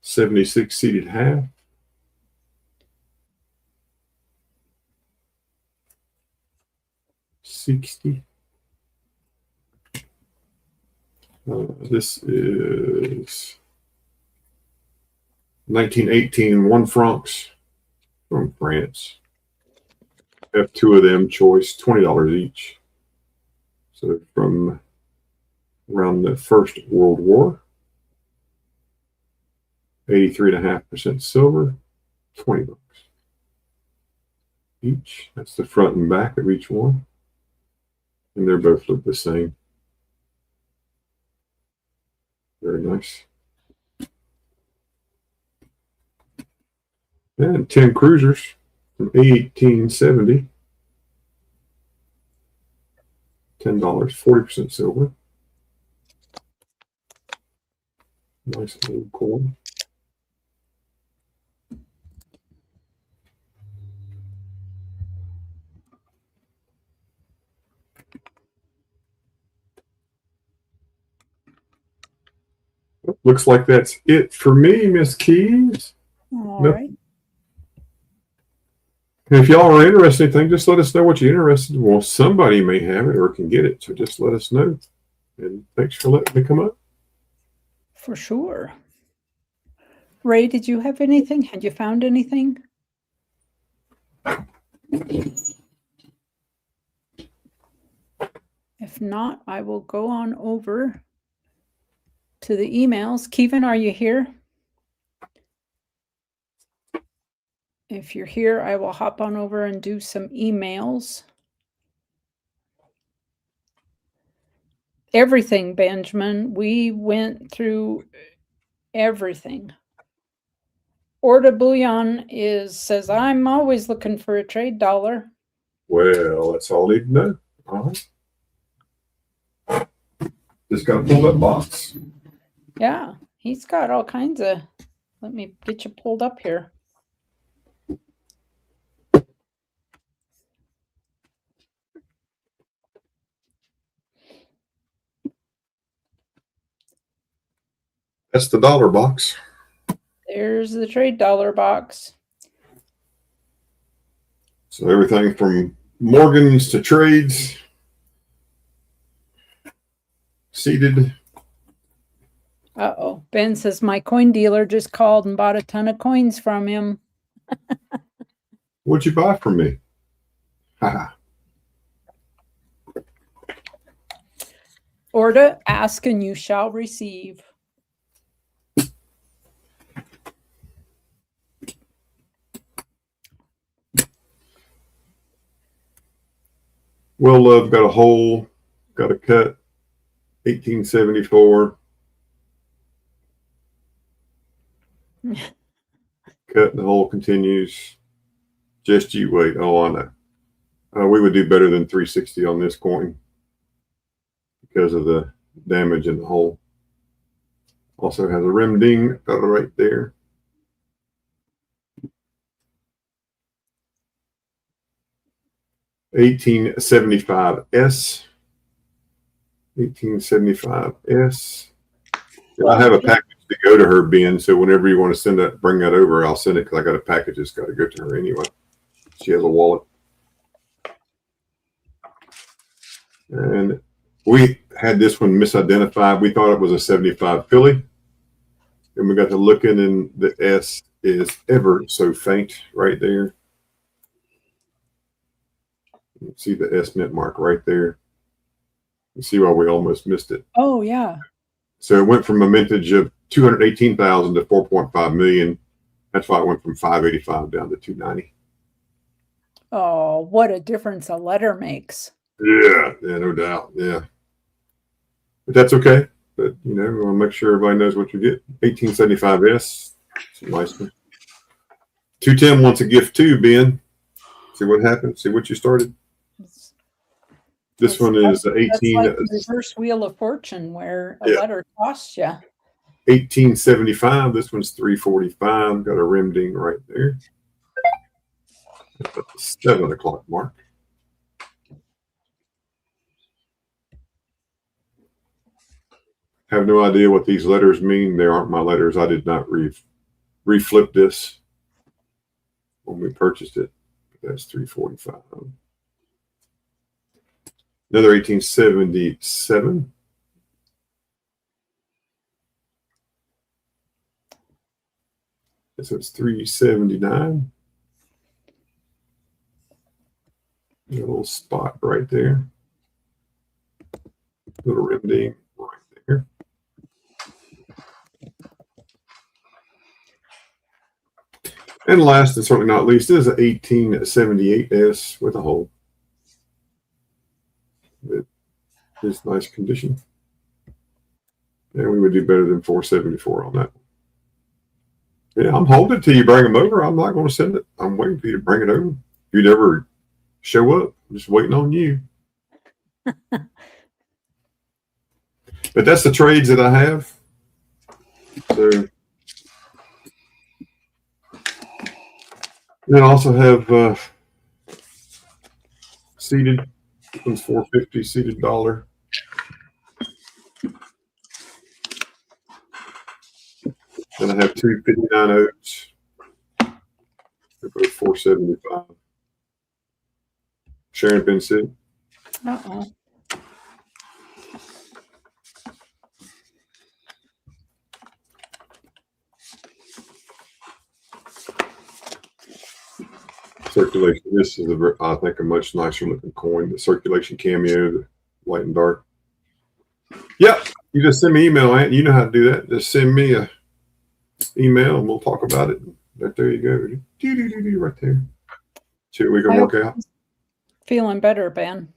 76 seated half. $60. This is 1918 1 francs from France. Have 2 of them, choice, $20 each. So from around the First World War. 83.5% silver, $20 each. That's the front and back of each one. And they both look the same. Very nice. And 10 cruisers from 1870. $10, 40% silver. Nice little coin. Looks like that's it for me, Miss Keys. All Nope. right. If y'all are interested in anything, just let us know what you're interested in. Well, somebody may have it or can get it, so just let us know. And thanks for letting me come up. For sure. Ray, did you have anything? Had you found anything? If not, I will go on over to the emails. Kevin, are you here? If you're here, I will hop on over and do some emails. Everything, Benjamin. We went through everything. Order Bouillon says, I'm always looking for a trade dollar. Well, that's all I need to know. All right. Just got to pull that box. Yeah, he's got all kinds of. Let me get you pulled up here. That's the dollar box. There's the trade dollar box. So everything from Morgans to trades, seated. Uh-oh. Ben says, my coin dealer just called and bought a ton of coins from him. What'd you buy from me? Ha. Order, ask, and you shall receive. Well, Love got a hole, got a cut, 1874. Cut and the hole continues. Just you wait. Oh, I know. We would do better than 360 on this coin because of the damage in the hole. Also has a rim ding right there. $18.75S. 1875S. I have a package to go to her, Ben. So whenever you want to send that, bring that over, I'll send it because I got a package that's got to go to her anyway. She has a wallet. And we had this one misidentified. We thought it was a 75 Philly. And we got to looking, and the S is ever so faint right there. You see the S mint mark right there. You see why we almost missed it. Oh, yeah. So it went from a mintage of 218,000 to 4.5 million. That's why it went from 585 down to 290. Oh, what a difference a letter makes. Yeah, no doubt. Yeah. But that's okay. But, you know, we want to make sure everybody knows what you get. 1875S. It's a nice one. 210 wants a gift too, Ben. See what happened? See what you started? This one is 18. That's like the reverse wheel of fortune where a letter costs you. 1875. This one's 345. Got a rim ding right there. At the 7 o'clock mark. Have no idea what these letters mean. They aren't my letters. I did not reflip this when we purchased it. That's 345. Another 1877. So it's 379. A little spot right there. Little rim ding right there. And last and certainly not least is an 1878S with a hole. It is nice condition. And we would do better than 474 on that. Yeah, I'm holding it till you bring them over. I'm not going to send it. I'm waiting for you to bring it over. You never show up. I'm just waiting on you. But that's the trades that I have. So then I also have seated. This one's $4.50 seated dollar. Then I have two 59 oats. They're both $4.75. Sharon been sick. Uh-oh. Circulation. This is I think a much nicer looking coin. The circulation cameo, the light and dark. Yep. You just send me email, Aunt. You know how to do that. Just send me a email and we'll talk about it. Right there you go. Right there. See what we can work out. Feeling better, Ben.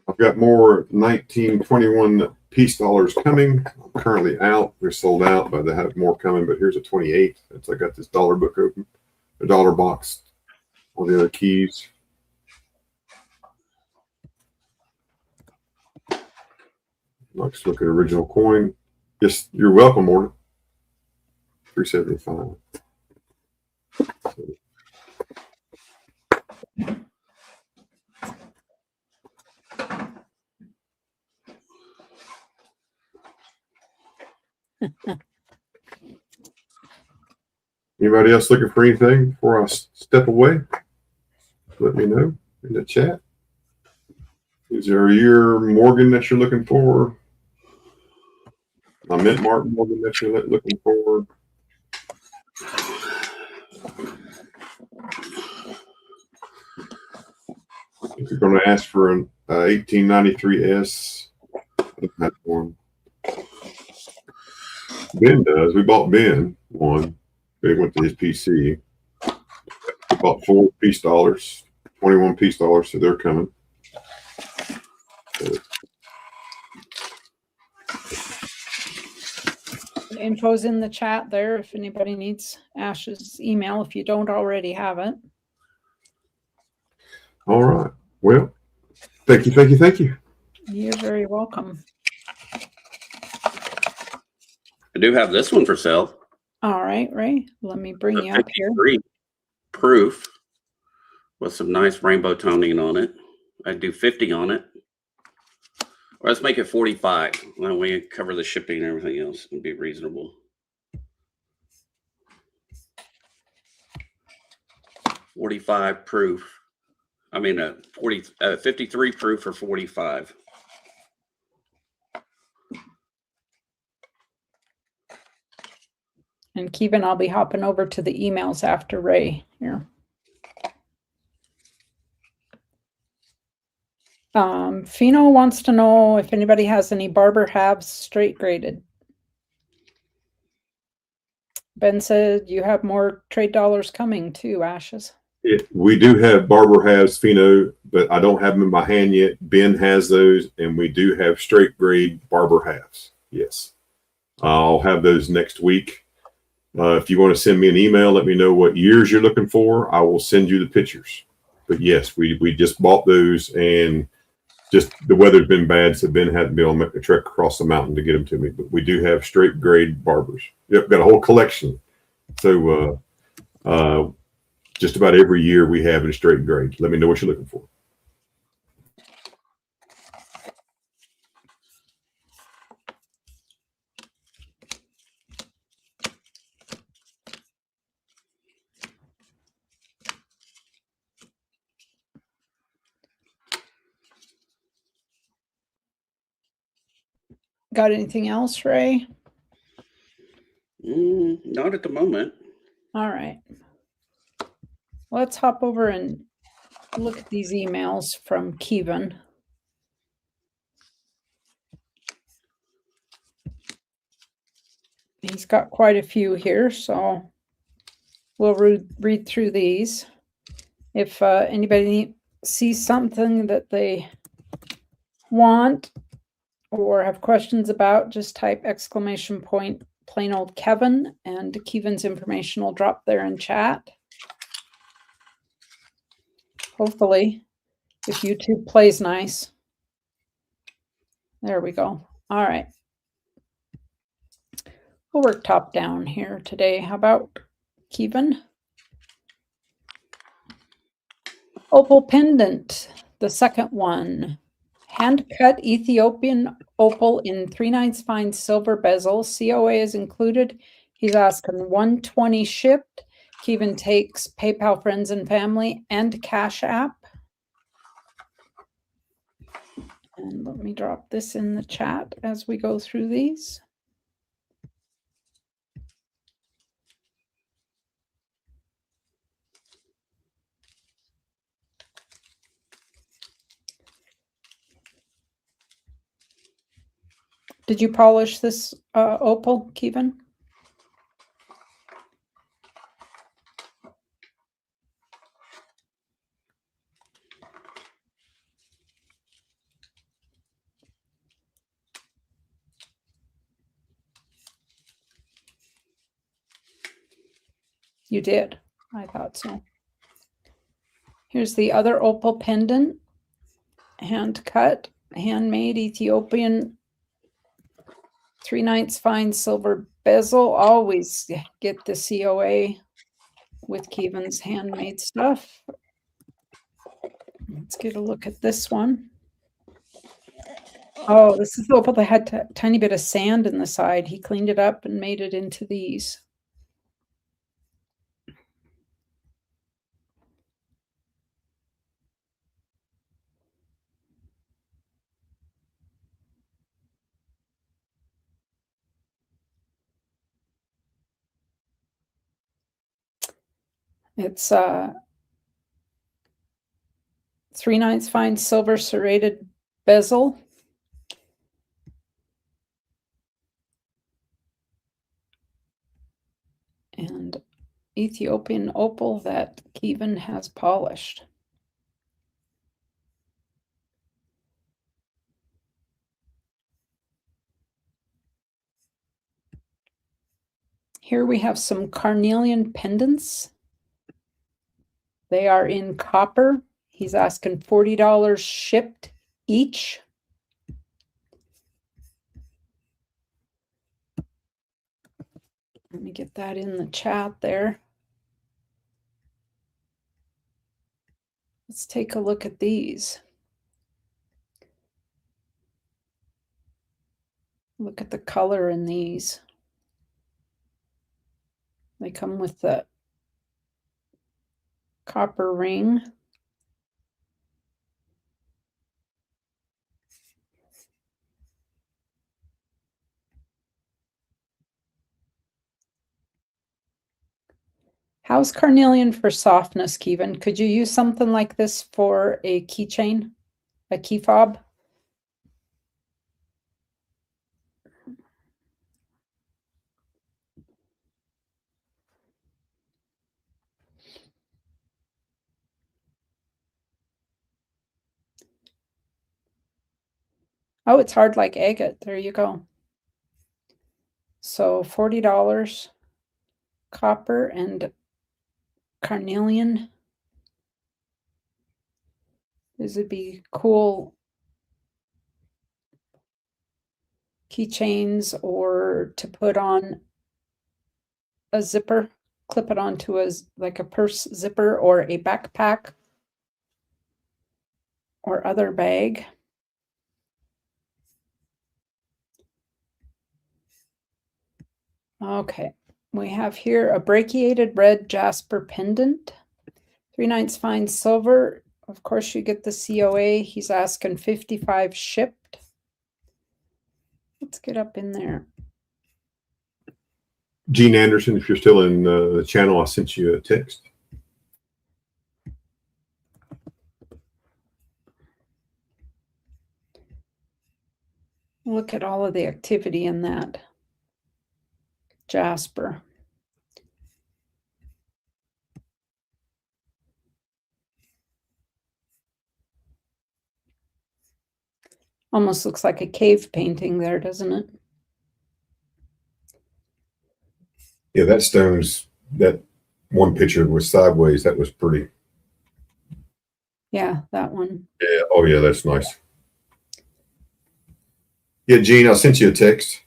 I've got more 1921 piece dollars coming. I'm currently out. They're sold out, but they have more coming. But here's a 28. That's I got this dollar book open, a dollar box, all the other keys. Let's look at original coin. Yes, you're welcome, Morton. $3.75. Anybody else looking for anything before I step away? Let me know in the chat. Is there your Morgan that you're looking for? A Mint Mark Morgan that you're looking for? If you're going to ask for an 1893S, I don't have one. Ben does. We bought Ben one. He went to his PC. We bought 4 piece dollars, 21 piece dollars, so they're coming. The info's in the chat there if anybody needs Ash's email, if you don't already have it. All right. Well, thank you, thank you, thank you. You're very welcome. I do have this one for sale. All right, Ray. Let me bring you up here. 53 proof with some nice rainbow toning on it. I'd do 50 on it. Or let's make it 45. Then we cover the shipping and everything else and be reasonable. $45 proof. I mean, 53 proof for 45. And Kevin, I'll be hopping over to the emails after Ray here. Fino wants to know if anybody has any Barber halves straight graded. Ben said you have more trade dollars coming too, Ashes. We do have Barber halves, Fino, but I don't have them in my hand yet. Ben has those, and we do have straight grade Barber halves. Yes. I'll have those next week. If you want to send me an email, let me know what years you're looking for. I will send you the pictures. But yes, we just bought those, and just the weather's been bad, so Ben hadn't been able to make the trek across the mountain to get them to me. But we do have straight grade Barbers. Yep, got a whole collection. So just about every year we have in straight grade. Let me know what you're looking for. Got anything else, Ray? Not at the moment. All right. Let's hop over and look at these emails from Kevin. He's got quite a few here, so we'll read through these. If anybody sees something that they want or have questions about, just type exclamation point plain old Kevin, and Kevin's information will drop there in chat. Hopefully, if YouTube plays nice. There we go. All right. We'll work top down here today. How about Kevin? Opal pendant, the second one. Hand cut Ethiopian opal in 3/9 fine silver bezel. COA is included. He's asking 120 shipped. Kevin takes PayPal friends and family and Cash App. And let me drop this in the chat as we go through these. Did you polish this opal, Kevin? You did. I thought so. Here's the other opal pendant. Hand cut, handmade Ethiopian 3/9 fine silver bezel. Always get the COA with Kevin's handmade stuff. Let's get a look at this one. Oh, this is the opal that had a tiny bit of sand in the side. He cleaned it up and made it into these. It's 3/9 fine silver serrated bezel. And Ethiopian opal that Kevin has polished. Here we have some carnelian pendants. They are in copper. He's asking $40 shipped each. Let me get that in the chat there. Let's take a look at these. Look at the color in these. They come with the copper ring. How's carnelian for softness, Kevin? Could you use something like this for a keychain, a key fob? Oh, it's hard like agate. There you go. So $40 copper and carnelian. This would be cool keychains, or to put on a zipper, clip it onto like a purse zipper or a backpack or other bag. Okay, we have here a brachiated red jasper pendant, 3/9 fine silver. Of course, you get the COA. He's asking 55 shipped. Let's get up in there. Gene Anderson, if you're still in the channel, I sent you a text. Look at all of the activity in that jasper. Almost looks like a cave painting there, doesn't it? Yeah, that stone's, that one picture was sideways. That was pretty. Yeah, that one. Yeah. Oh, yeah, that's nice. Yeah, Gene, I sent you a text.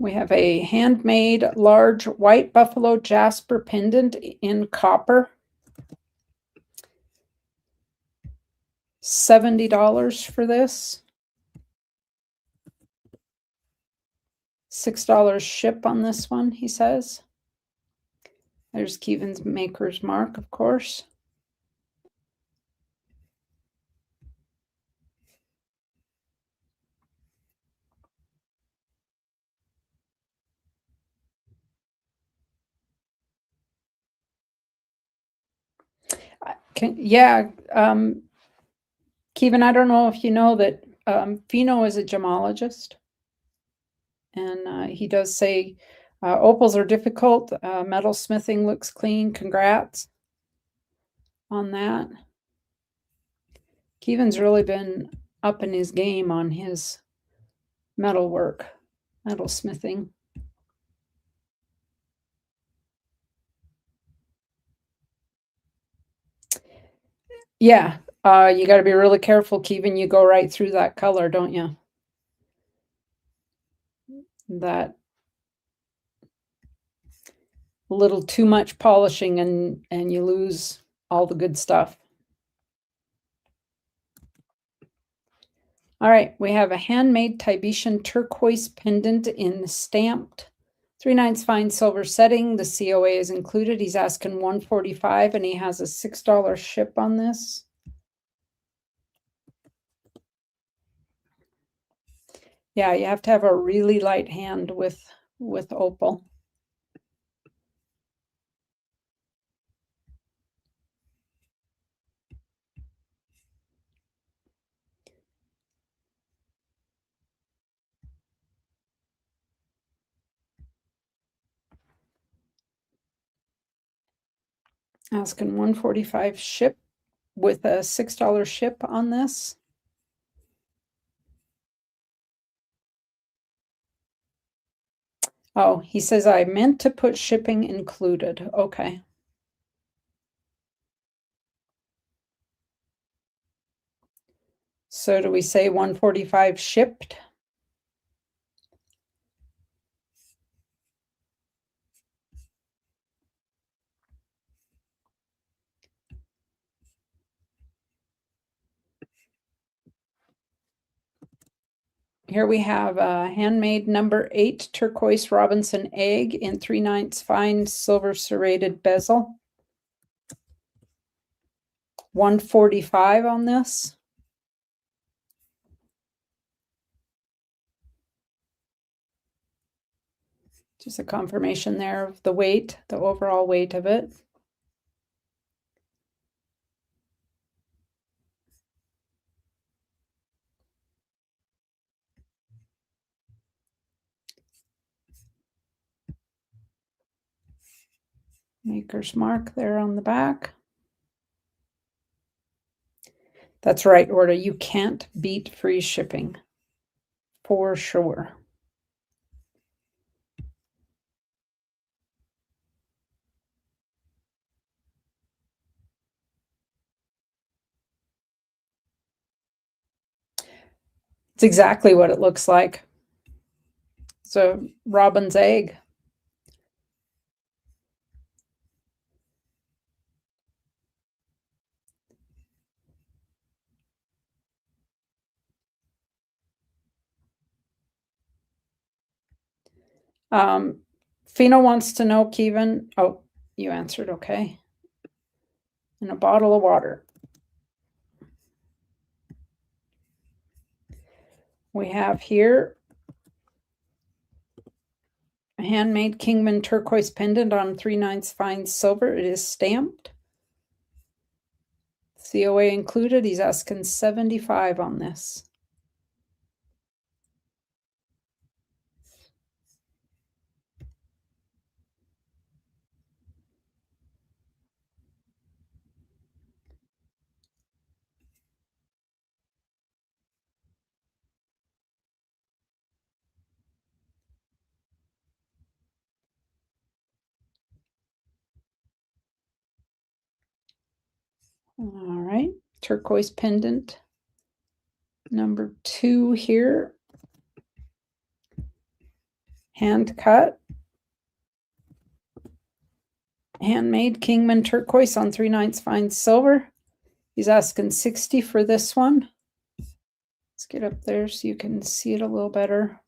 We have a handmade large white buffalo jasper pendant in copper. $70 for this. $6 ship on this one, he says. There's Keevan's maker's mark, of course. Yeah, Keevan, I don't know if you know that Fino is a gemologist. And he does say opals are difficult. Metal smithing looks clean. Congrats on that. Keevan's really been up in his game on his metal work, metal smithing. Yeah, you got to be really careful, Keevan. You go right through that color, don't you? That a little too much polishing and you lose all the good stuff. All right, we have a handmade Tibetan turquoise pendant in stamped 3/9 fine silver setting. The COA is included. He's asking $145 and he has a $6 ship on this. Yeah, you have to have a really light hand with opal. Asking $145 ship with a $6 ship on this. Oh, he says I meant to put shipping included. Okay. So do we say $145 shipped? Here we have a handmade number 8 turquoise Robinson egg in 3/9 fine silver serrated bezel. $145 on this. Just a confirmation there of the weight, the overall weight of it. Maker's mark there on the back. That's right, Orta. You can't beat free shipping. For sure. It's exactly what it looks like. It's a robin's egg. Fino wants to know, Keevan. Oh, you answered, okay. And a bottle of water. We have here a handmade Kingman turquoise pendant on 3/9 fine silver. It is stamped. COA included. He's asking $75 on this. All right, turquoise pendant. Number 2 here. Hand cut. Handmade Kingman turquoise on 3/9 fine silver. He's asking 60 for this one. Let's get up there so you can see it a little better.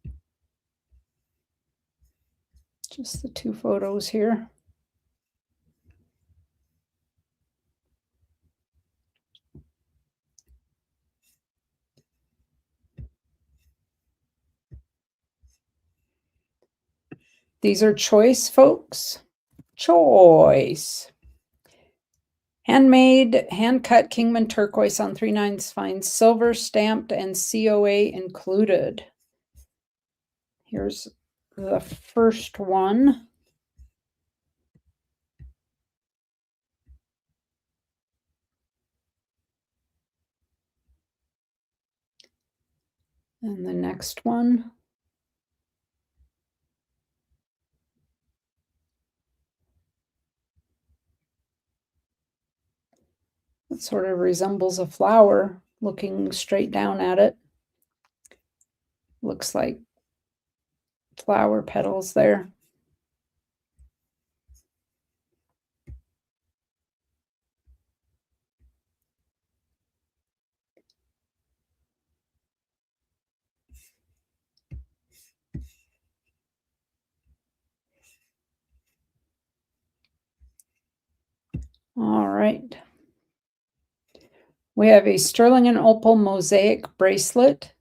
Just the 2 photos here. These are choice, folks. Choice. Handmade, hand-cut Kingman turquoise on 3/9 fine silver, stamped and COA included. Here's the first one. And the next one. It sort of resembles a flower, looking straight down at it. Looks like flower petals there. All right. We have a sterling and opal mosaic bracelet.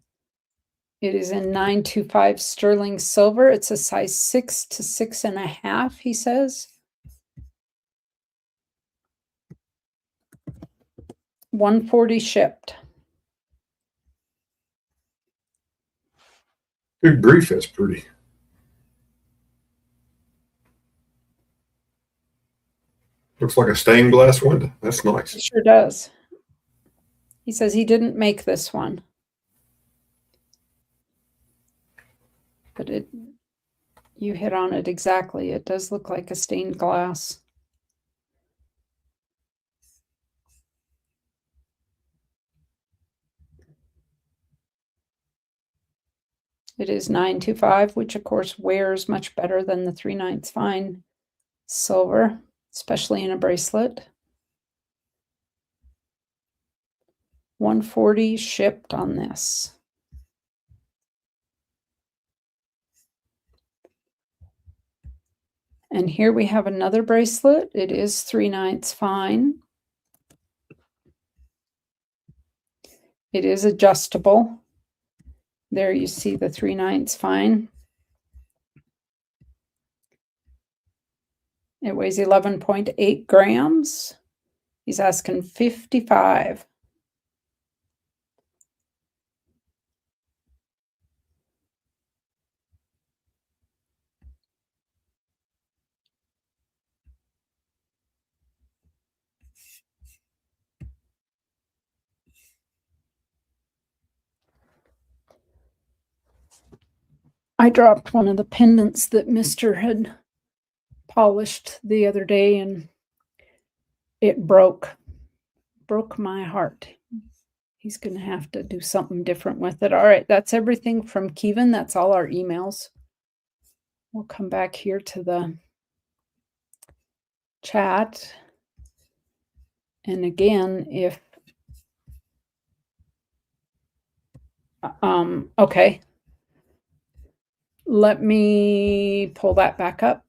It is in 925 sterling silver. It's a size 6 to 6.5, he says. 140 shipped. Good grief, that's pretty. Looks like a stained glass window. That's nice. It sure does. He says he didn't make this one. But you hit on it exactly. It does look like a stained glass. It is 925, which of course wears much better than the 3/9 fine silver, especially in a bracelet. 140 shipped on this. And here we have another bracelet. It is 3/9 fine. It is adjustable. There you see the 3/9 fine. It weighs 11.8 grams. He's asking 55. I dropped one of the pendants that Mr. had polished the other day and it broke my heart. He's going to have to do something different with it. All right, that's everything from Kevin. That's all our emails. We'll come back here to the chat. And again, if okay. Let me pull that back up.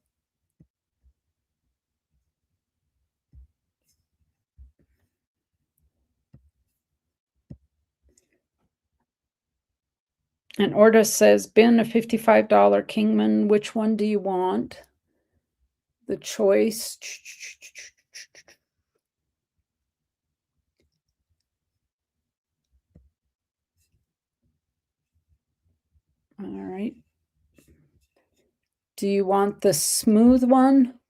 And Orda says, Ben, a $55 Kingman. Which one do you want? The choice. All right. Do you want the smooth one?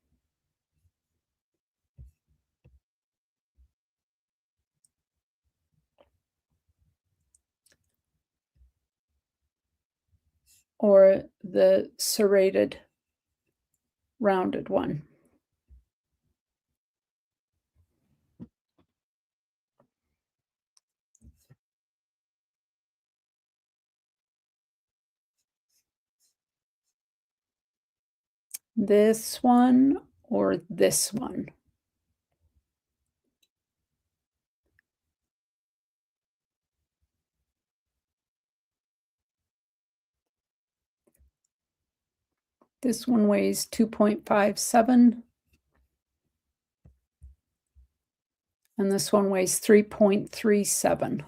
Or the serrated, rounded one? This one or this one? This one weighs 2.57. And this one weighs 3.37.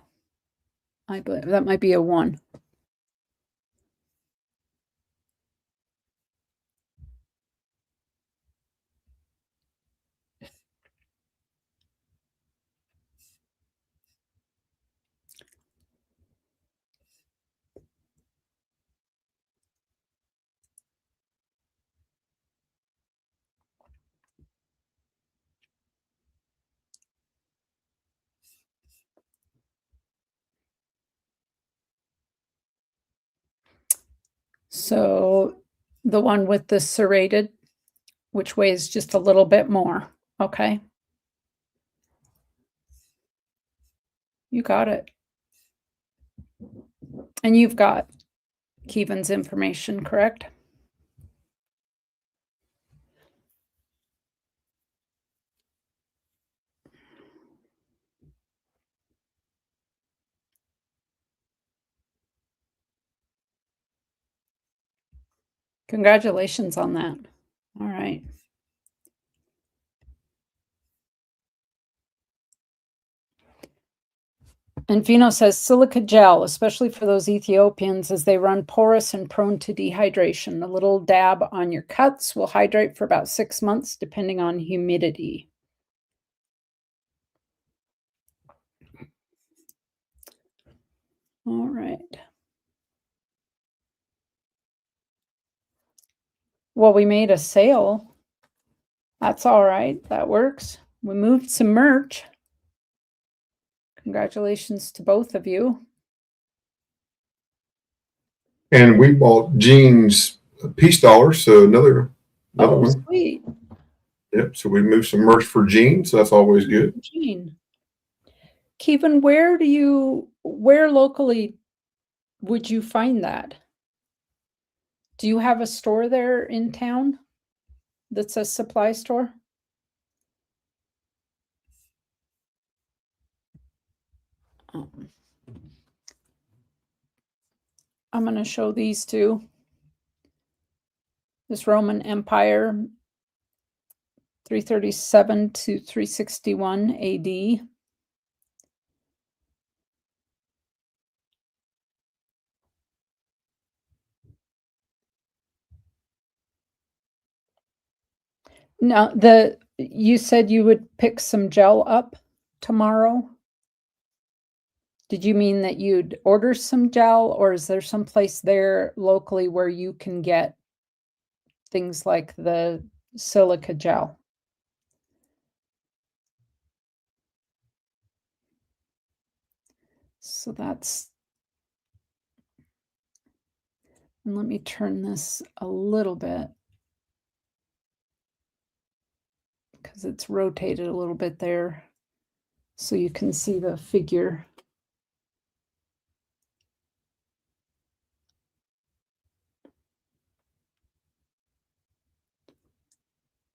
I believe that might be a 1. So the one with the serrated, which weighs just a little bit more. Okay. You got it. And you've got Keevan's information, correct? Congratulations on that. All right. And Vino says silica gel, especially for those Ethiopians, as they run porous and prone to dehydration. A little dab on your cuts will hydrate for about 6 months, depending on humidity. All right. Well, we made a sale. That's all right. That works. We moved some merch. Congratulations to both of you. And we bought Jean's Peace Dollars, so another one. Sweet. Yep. So we moved some merch for Jean, so that's always good. Jean. Keevan, where locally would you find that? Do you have a store there in town that's a supply store? I'm going to show these two. This Roman Empire, 337 to 361 AD. Now, you said you would pick some gel up tomorrow. Did you mean that you'd order some gel, or is there some place there locally where you can get things like the silica gel? So that's, and let me turn this a little bit because it's rotated a little bit there so you can see the figure.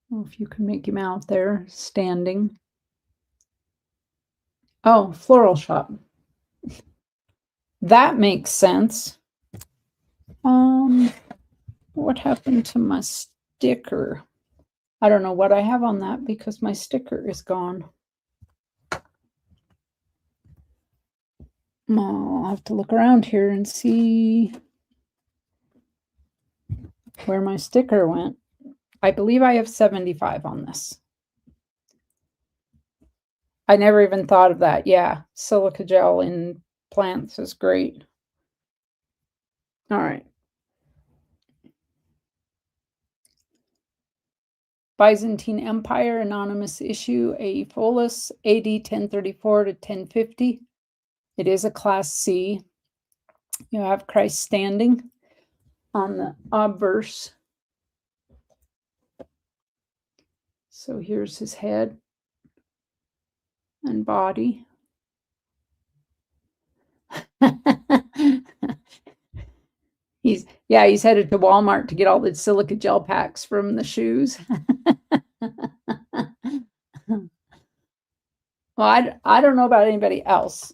Well, if you can make him out there standing. Oh, floral shop. That makes sense. What happened to my sticker? I don't know what I have on that because my sticker is gone. I'll have to look around here and see where my sticker went. I believe I have 75 on this. I never even thought of that. Yeah, silica gel in plants is great. All right. Byzantine Empire, anonymous issue, Aepholus, AD 1034 to 1050. It is a class C. You have Christ standing on the obverse. So here's his head and body. He's Yeah, he's headed to Walmart to get all the silica gel packs from the shoes. Well, I don't know about anybody else,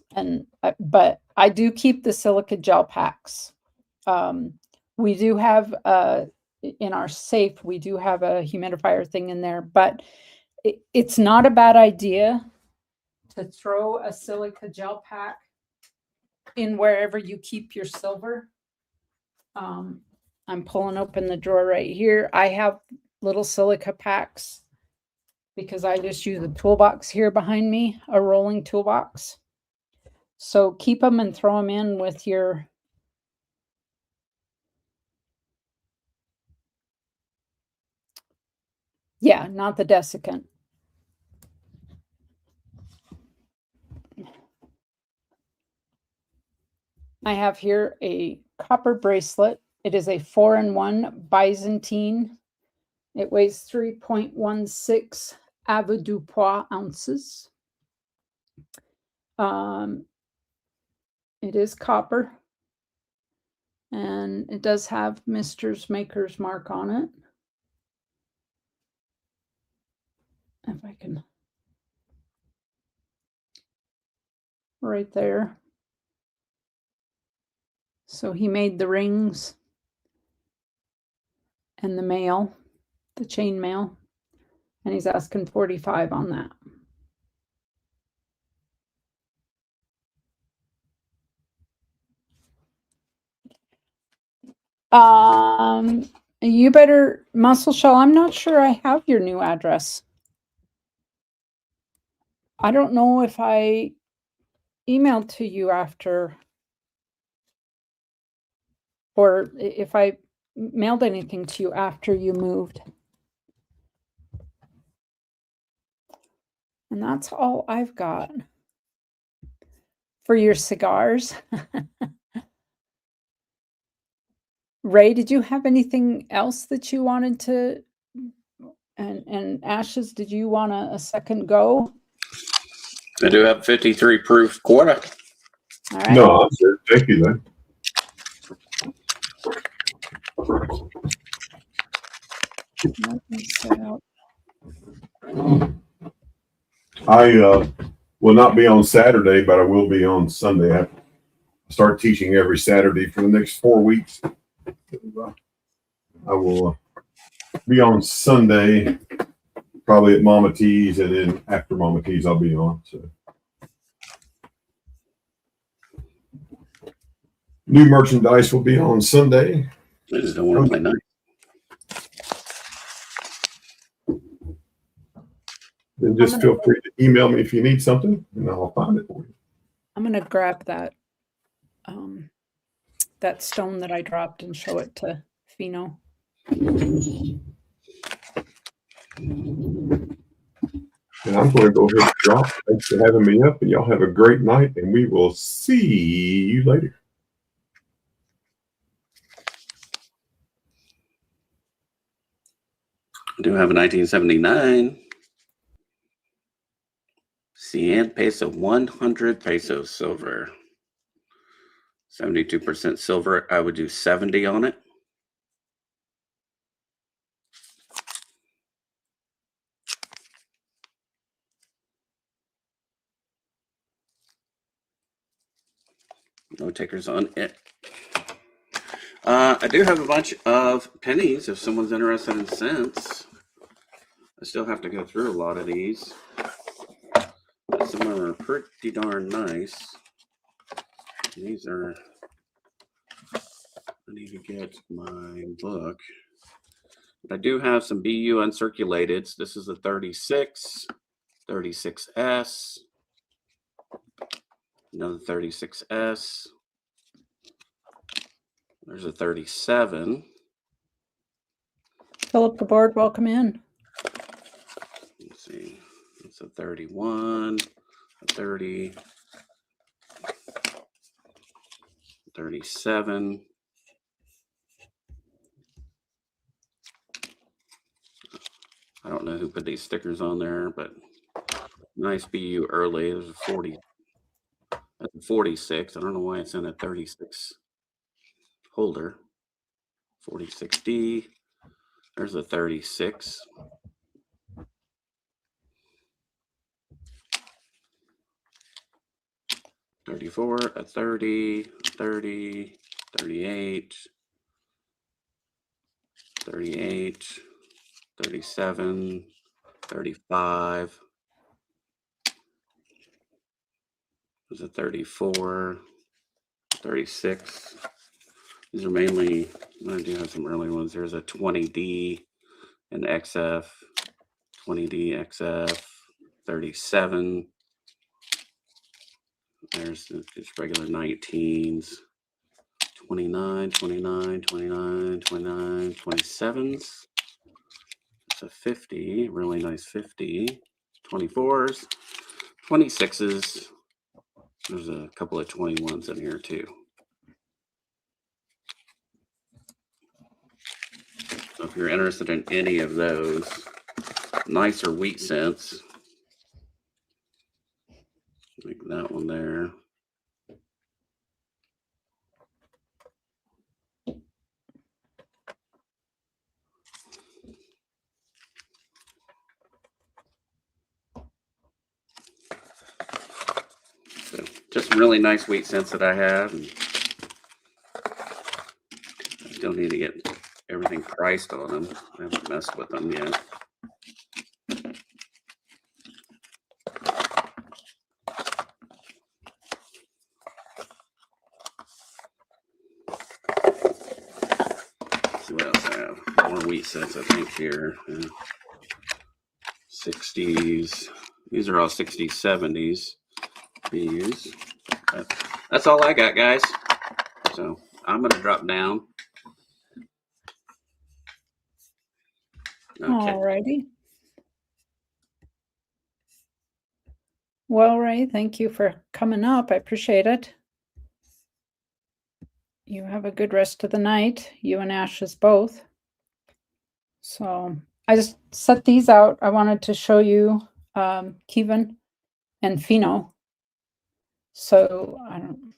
but I do keep the silica gel packs. We do have in our safe, we do have a humidifier thing in there, but it's not a bad idea to throw a silica gel pack in wherever you keep your silver. I'm pulling open the drawer right here. I have little silica packs because I just use a toolbox here behind me, a rolling toolbox. So keep them and throw them in with your not the desiccant. I have here a copper bracelet. It is a 4-in-1 Byzantine. It weighs 3.16 avoirdupois ounces. It is copper, and it does have Mister's Maker's mark on it. If I can, right there. So he made the rings and the mail, the chain mail, and he's asking 45 on that. You better, Muscle Shell, I'm not sure I have your new address. I don't know if I emailed to you after, or if I mailed anything to you after you moved. And that's all I've got for your cigars. Ray, did you have anything else that you wanted to, and Ashes, did you want a second go? I do have 53 proof quarter. All right. No, I'm good. Thank you, then. Let me set out. I will not be on Saturday, but I will be on Sunday. I start teaching every Saturday for the next 4 weeks. I will be on Sunday, probably at Mama T's, and then after Mama T's, I'll be on. So, new merchandise will be on Sunday. I just don't want to play night. Then just feel free to email me if you need something, and I'll find it for you. I'm going to grab that that stone that I dropped and show it to Fino. And I'm going to go ahead and drop. Thanks for having me up, and y'all have a great night, and we will see you later. I do have a 1979 Cien peso, 100 pesos silver, 72% silver. I would do 70 on it. No takers on it. I do have a bunch of pennies if someone's interested in cents. I still have to go through a lot of these. But some of them are pretty darn nice. These are, I need to get my book. But I do have some BU uncirculated. This is a 36, 36S, another 36S. There's a 37. Philip the board, welcome in. Let's see. It's a 31, a 30, 37. I don't know who put these stickers on there, but nice BU early. There's a 40. That's a 46. I don't know why it's in a 36 holder. 4060. There's a 36. $34, a 30, 30, 38, 38, 37, 35. There's a 34, 36. These are mainly, I do have some early ones. There's a 20D and XF, 20D XF, 37. There's just regular 19s, 29, 29, 29, 29, 27s. It's a 50, really nice 50. 24s, 26s. There's a couple of 21s in here too. So if you're interested in any of those nicer wheat cents, like that one there. So just really nice wheat cents that I have. And I still need to get everything priced on them. I haven't messed with them yet. See what else I have. More wheat cents, I think, here. 60s. These are all 60s, 70s. These. That's all I got, guys. So I'm going to drop down. Okay. Alrighty. Well, Ray, thank you for coming up. I appreciate it. You have a good rest of the night. You and Ashes both. So I just set these out. I wanted to show you Kevin and Fino. So I don't.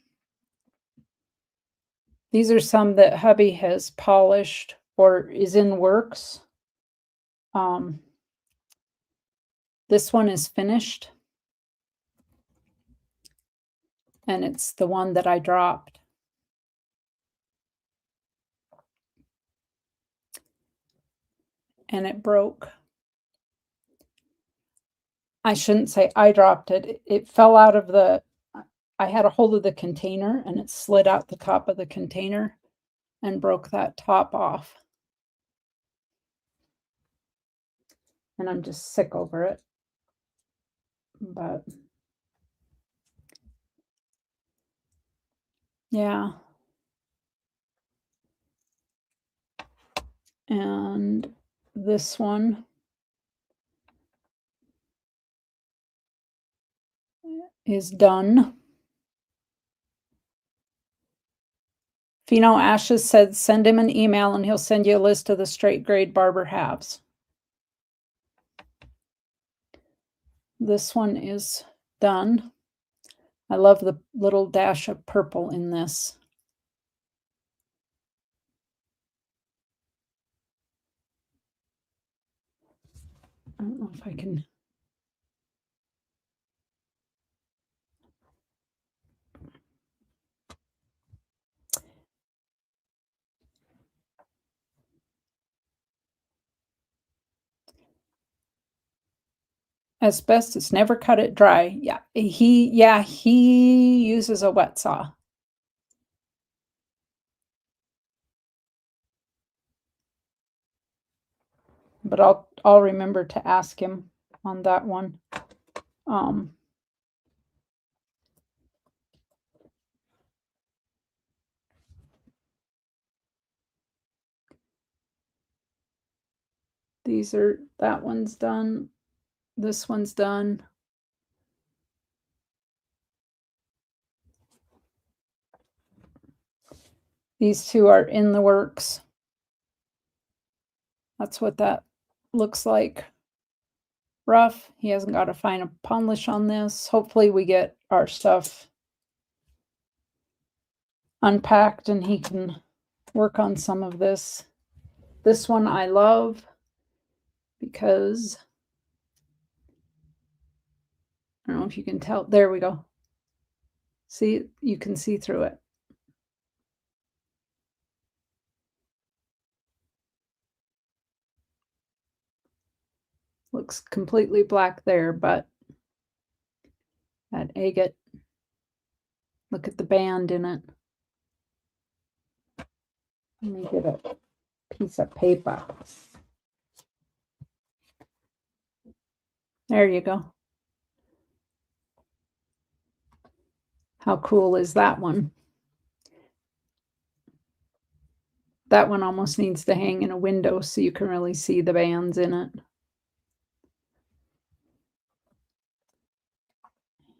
These are some that hubby has polished or is in works. This one is finished. And it's the one that I dropped. And it broke. I shouldn't say I dropped it. It fell out of the, I had a hold of the container and it slid out the top of the container and broke that top off. And I'm just sick over it. But yeah. And this one is done. Fino Ashes said send him an email and he'll send you a list of the straight grade barber halves. This one is done. I love the little dash of purple in this. I don't know if I can. Asbestos, never cut it dry. Yeah, he uses a wet saw. But I'll remember to ask him on that one. That one's done. This one's done. These two are in the works. That's what that looks like. Rough. He hasn't got a fine polish on this. Hopefully we get our stuff unpacked and he can work on some of this. This one I love because I don't know if you can tell. There we go. See, you can see through it. Looks completely black there, but that agate, look at the band in it. Let me get a piece of paper. There you go. How cool is that one? That one almost needs to hang in a window so you can really see the bands in it.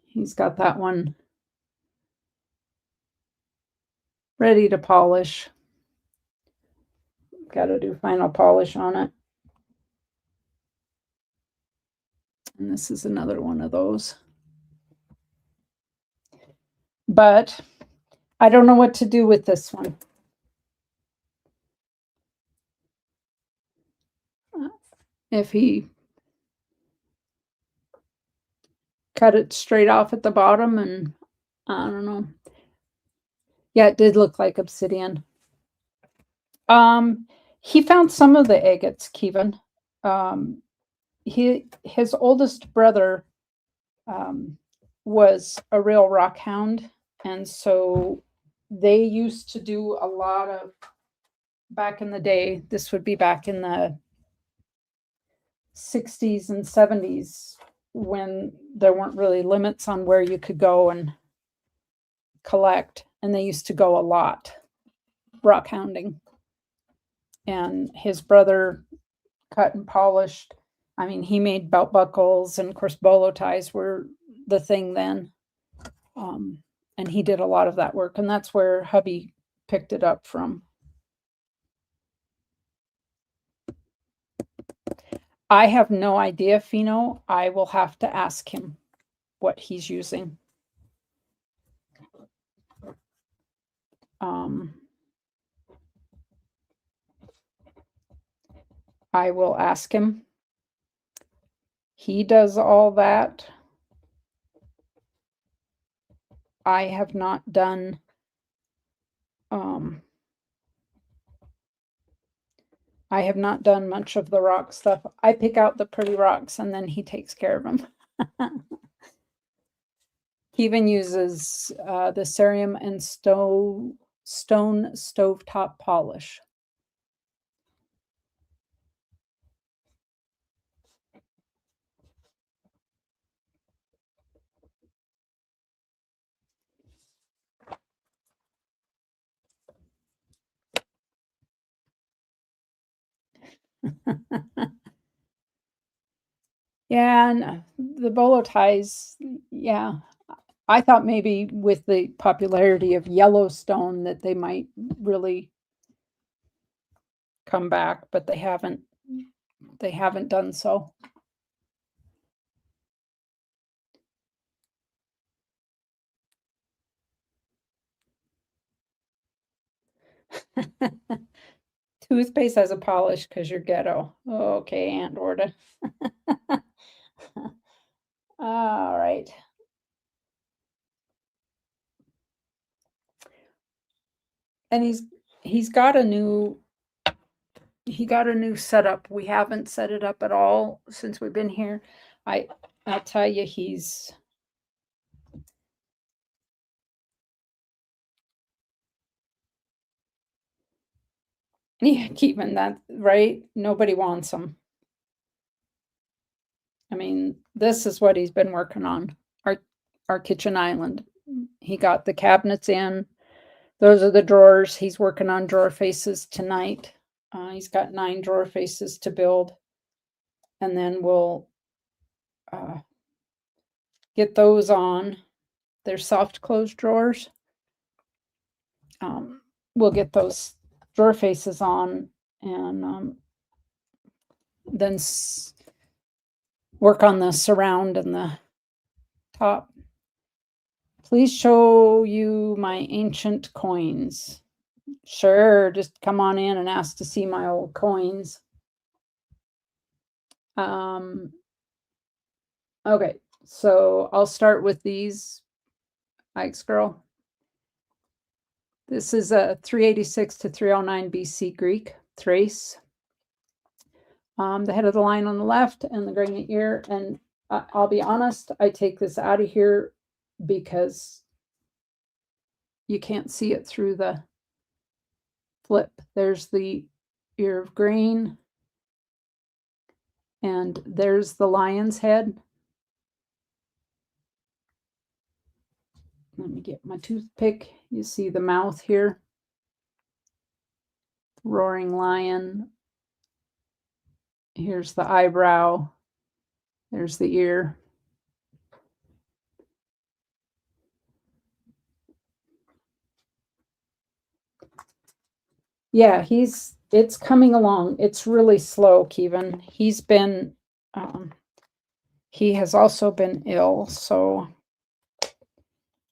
He's got that one ready to polish. Got to do final polish on it. And this is another one of those. But I don't know what to do with this one. If he cut it straight off at the bottom, and I don't know. Yeah, it did look like obsidian. He found some of the agates, Kevin. His oldest brother was a real rock hound, and so they used to do a lot of, back in the day, this would be back in the 60s and 70s, when there weren't really limits on where you could go and collect, and they used to go a lot rock hounding. And his brother cut and polished. I mean, he made belt buckles, and of course bolo ties were the thing then. And he did a lot of that work, and that's where hubby picked it up from. I have no idea, Fino. I will have to ask him what he's using. I will ask him. He does all that. I have not done much of the rock stuff. I pick out the pretty rocks and then he takes care of them. He even uses the cerium and stone stovetop polish. Yeah, and the bolo ties, yeah. I thought maybe with the popularity of Yellowstone that they might really come back, but they haven't done so. Toothpaste has a polish because you're ghetto. Okay, Aunt Orda. All right. And he got a new setup. We haven't set it up at all since we've been here. I'll tell you, he's keeping that right. Nobody wants him. I mean, this is what he's been working on. Our kitchen island. He got the cabinets in. Those are the drawers. He's working on drawer faces tonight. He's got 9 drawer faces to build. And then we'll get those on. They're soft close drawers. We'll get those drawer faces on and then work on the surround and the top. Please show you my ancient coins. Sure, just come on in and ask to see my old coins. Okay, so I'll start with these Ike's Girl. This is a 386 to 309 BC Greek, Thrace. The head of the line on the left and the gradient ear. And I'll be honest, I take this out of here because you can't see it through the flip. There's the ear of grain. And there's the lion's head. Let me get my toothpick. You see the mouth here. Roaring lion. Here's the eyebrow. There's the ear. Yeah, it's coming along. It's really slow, Kevin. He's been, he has also been ill, so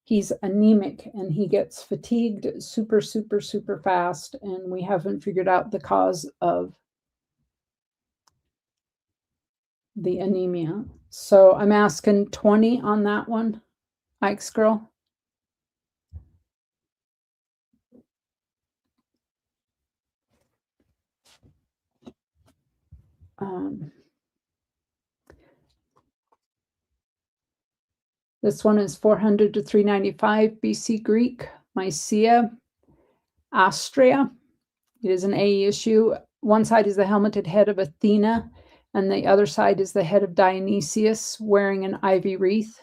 he's anemic and he gets fatigued super, super, super fast, and we haven't figured out the cause of the anemia. So I'm asking 20 on that one, Ike's Girl. This one is 400 to 395 BC Greek, Mycia, Astrea. It is an A issue. One side is the helmeted head of Athena, and the other side is the head of Dionysius wearing an ivy wreath.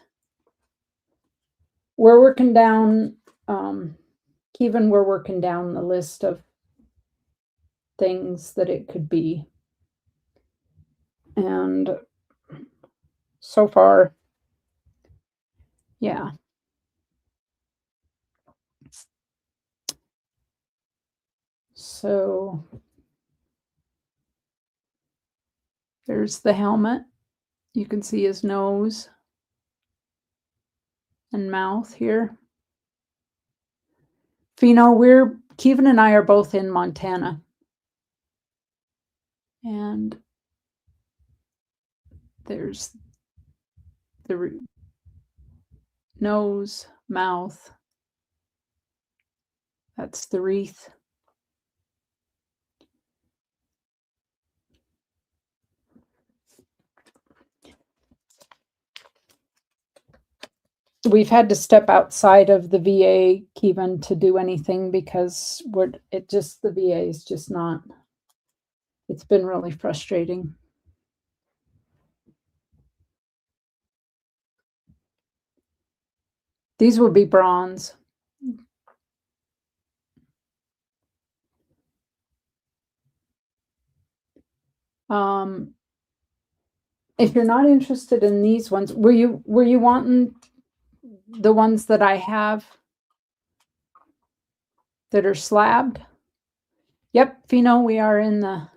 We're working down, Kevin, we're working down the list of things that it could be. And so far, yeah. So there's the helmet. You can see his nose and mouth here. Fino, Kevin and I are both in Montana. And there's the nose, mouth. That's the wreath. We've had to step outside of the VA, Kevin, to do anything because the VA is just not, it's been really frustrating. These will be bronze. If you're not interested in these ones, were you wanting the ones that I have that are slabbed? Yep, Fino, we are in the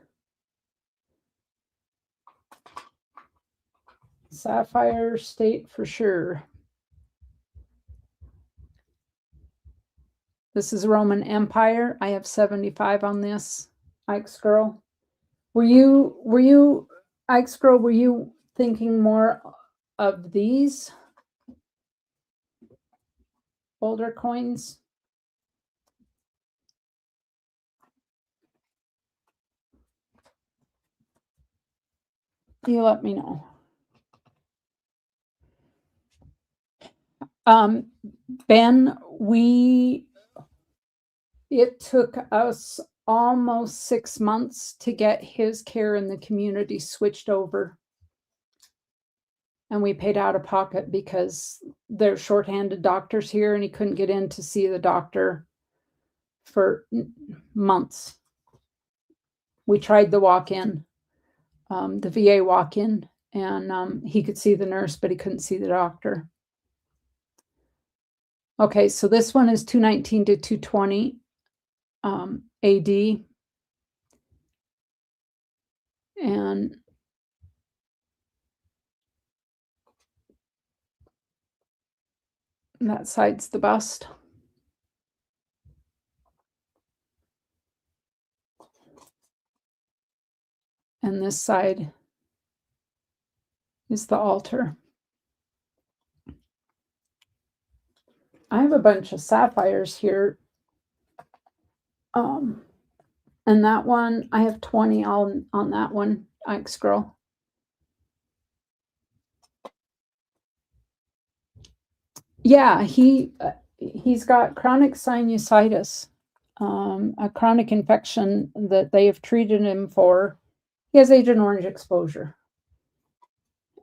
sapphire state for sure. This is Roman Empire. I have 75 on this. Ike's Girl. Were you, Ike's Girl, were you thinking more of these older coins? You let me know. Ben, it took us almost 6 months to get his care in the community switched over. And we paid out of pocket because they're shorthanded doctors here and he couldn't get in to see the doctor for months. We tried the walk-in, the VA walk-in, and he could see the nurse, but he couldn't see the doctor. Okay, so this one is 219 to 220 AD. And that side's the bust. And this side is the altar. I have a bunch of sapphires here. And that one, I have 20 on that one, Ike's Girl. Yeah, he's got chronic sinusitis, a chronic infection that they have treated him for. He has Agent Orange exposure.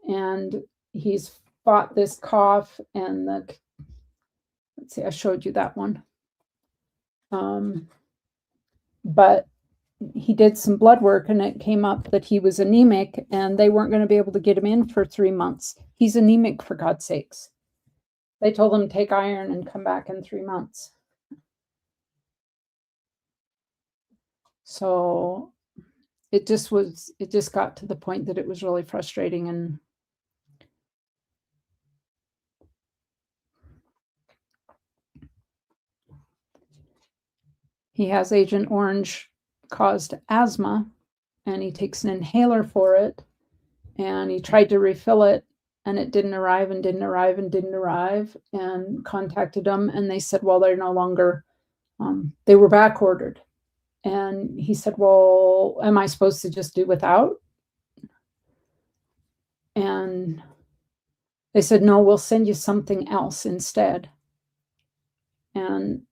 And he's fought this cough and let's see, I showed you that one. But he did some blood work and it came up that he was anemic and they weren't going to be able to get him in for 3 months. He's anemic, for God's sakes. They told him take iron and come back in 3 months. So it just got to the point that it was really frustrating. And he has Agent Orange caused asthma and he takes an inhaler for it and he tried to refill it and it didn't arrive and contacted them and they said, well, they're no longer, they were back ordered. And he said, well, am I supposed to just do without? And they said, no, we'll send you something else instead. And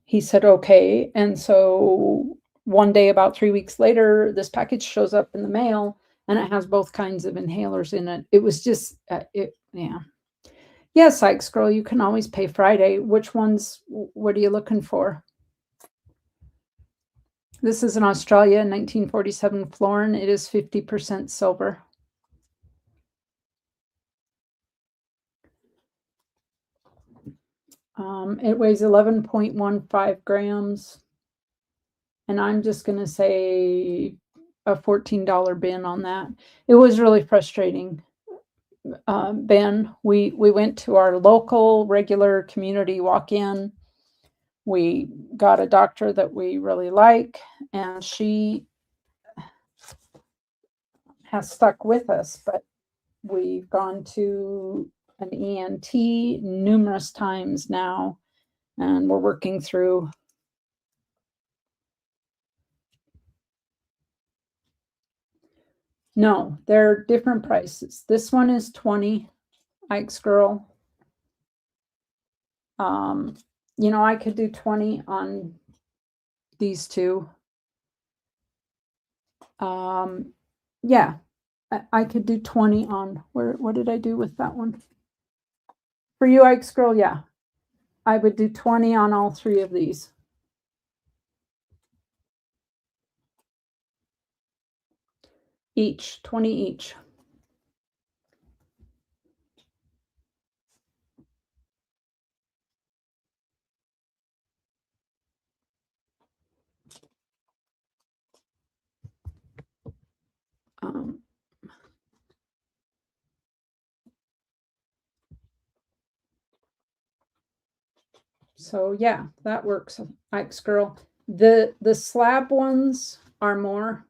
he said, okay. And so one day, about 3 weeks later, this package shows up in the mail and it has both kinds of inhalers in it. It was just, yeah. Yes, Ike's Girl, you can always pay Friday. Which ones, what are you looking for? This is in Australia, 1947 florin. It is 50% silver. It weighs 11.15 grams. And I'm just going to say a $14 bin on that. It was really frustrating. Ben, we went to our local regular community walk-in. We got a doctor that we really like, and she has stuck with us, but we've gone to an ENT numerous times now, and we're working through. No, they're different prices. This one is 20, Ike's Girl. You know, I could do 20 on these two. Yeah, I could do 20 on, what did I do with that one? For you, Ike's Girl, yeah. I would do 20 on all three of these. Each, 20 each. So yeah, that works, Ike's Girl. The slab ones are more.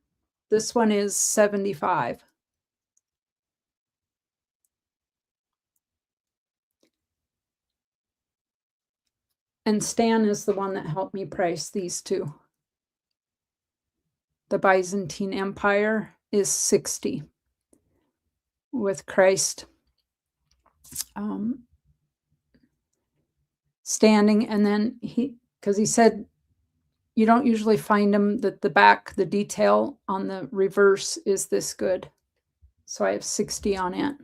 This one is 75. And Stan is the one that helped me price these two. The Byzantine Empire is 60 with Christ standing. And then because he said, you don't usually find them that the back, the detail on the reverse is this good. So I have 60 on it.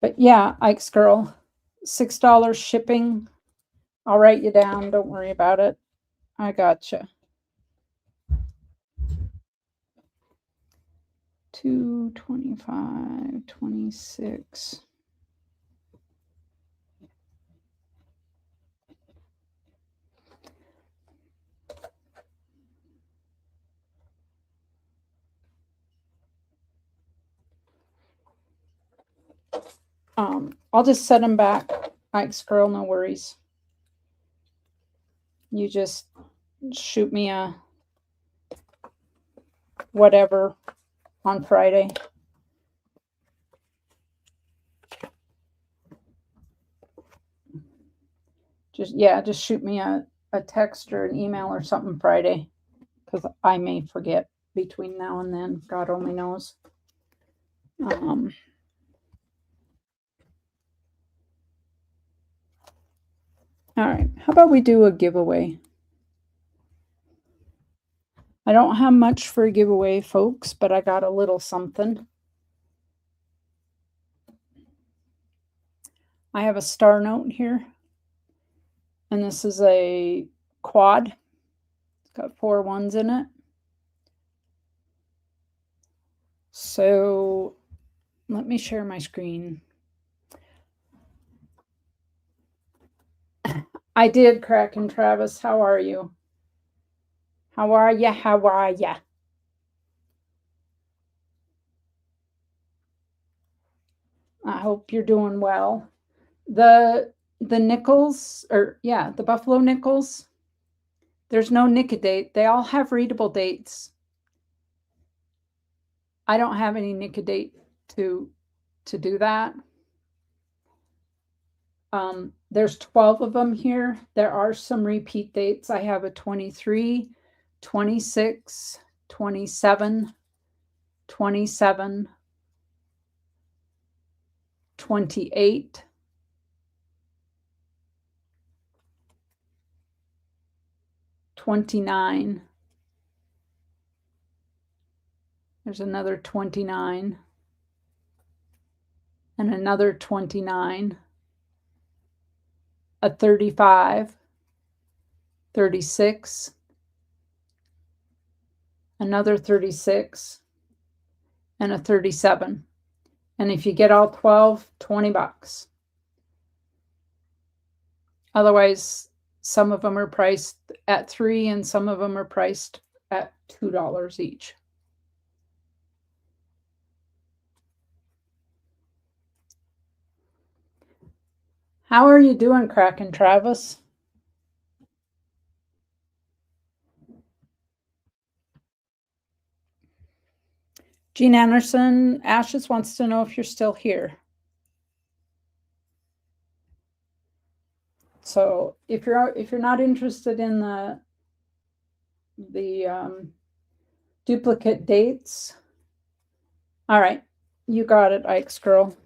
But yeah, Ike's Girl, $6 shipping. I'll write you down. Don't worry about it. I gotcha. 225, 26. I'll just set them back Ike's girl, no worries. You just shoot me a whatever on Friday. Just shoot me a text or an email or something Friday, because I may forget between now and then. God only knows. All right, how about we do a giveaway? I don't have much for a giveaway, folks, but I got a little something. I have a star note here, and this is a quad. It's got 4 ones in it. So let me share my screen. I did, Crack and Travis. How are you? How are ya? How are ya? I hope you're doing well. The nickels, the buffalo nickels, there's no nickel date. They all have readable dates. I don't have any nickel date to do that. There's 12 of them here. There are some repeat dates. I have a 23, 26, 27, 27, 28, 29. There's another 29 and another 29, a 35, 36, another 36, and a 37. And if you get all 12, $20. Otherwise, some of them are priced at $3 and some of them are priced at $2 each. How are you doing, Crack and Travis? Jean Anderson, Ashes wants to know if you're still here. So if you're not interested in the duplicate dates, all right, you got it, Ike's girl.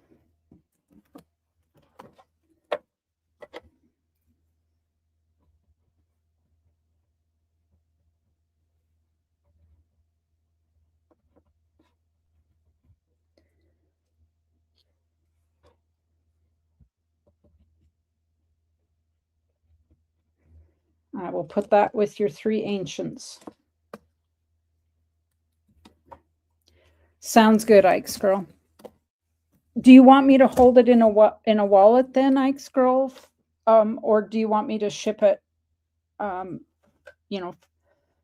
I will put that with your 3 ancients. Sounds good, Ike's girl. Do you want me to hold it in a wallet then, Ike's girl? Or do you want me to ship it,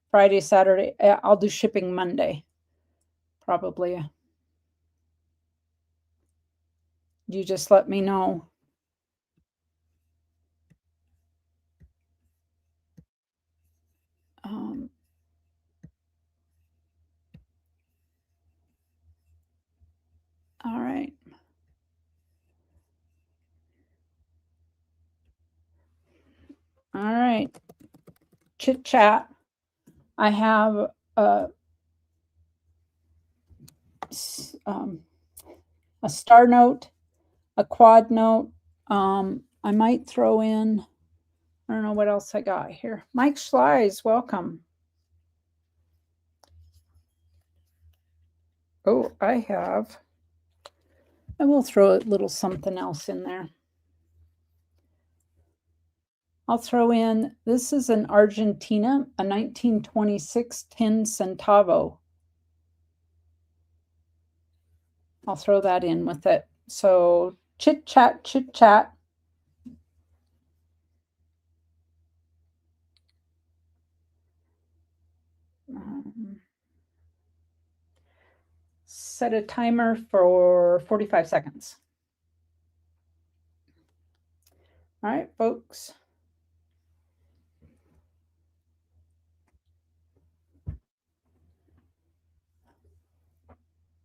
Friday, Saturday? I'll do shipping Monday, probably. You just let me know. All right. All right. Chit chat. I have a star note, a quad note. I might throw in, I don't know what else I got here. Mike Schleis, welcome. Oh, I will throw a little something else in there. I'll throw in, this is an Argentina, a 1926 10 centavo. I'll throw that in with it. So chit chat, chit chat. Set a timer for 45 seconds. All right, folks.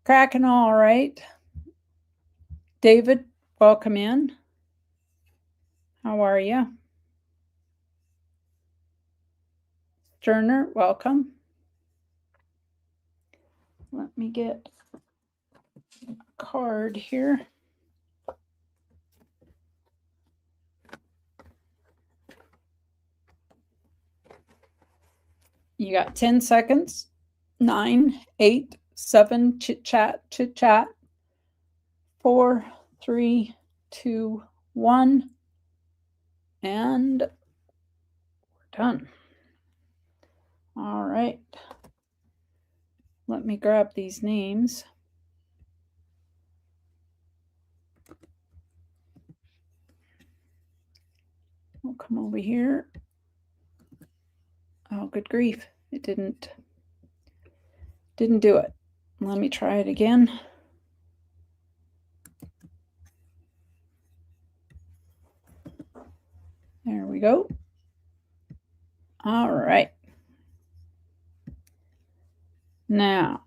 Cracking all right. David, welcome in. How are you? Sterner, welcome. Let me get a card here. You got 10 seconds. 9, 8, 7, chit chat, chit chat. 4, 3, 2, 1. And we're done. All right. Let me grab these names. We'll come over here. Oh, good grief. It didn't do it. Let me try it again. There we go. All right. Now,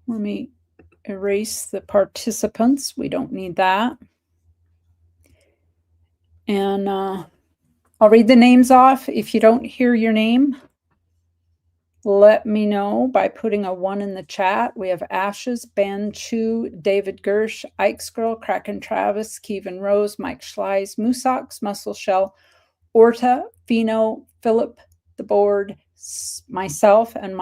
let me erase the participants. We don't need that. And I'll read the names off. If you don't hear your name, let me know by putting a 1 in the chat. We have Ashes, Ben Chu, David Gersh, Ike's Girl, Kraken Travis, Kevin Rose, Mike Schleiss, Moosox, Muscle Shell, Orta, Fino, Philip, the board, myself, and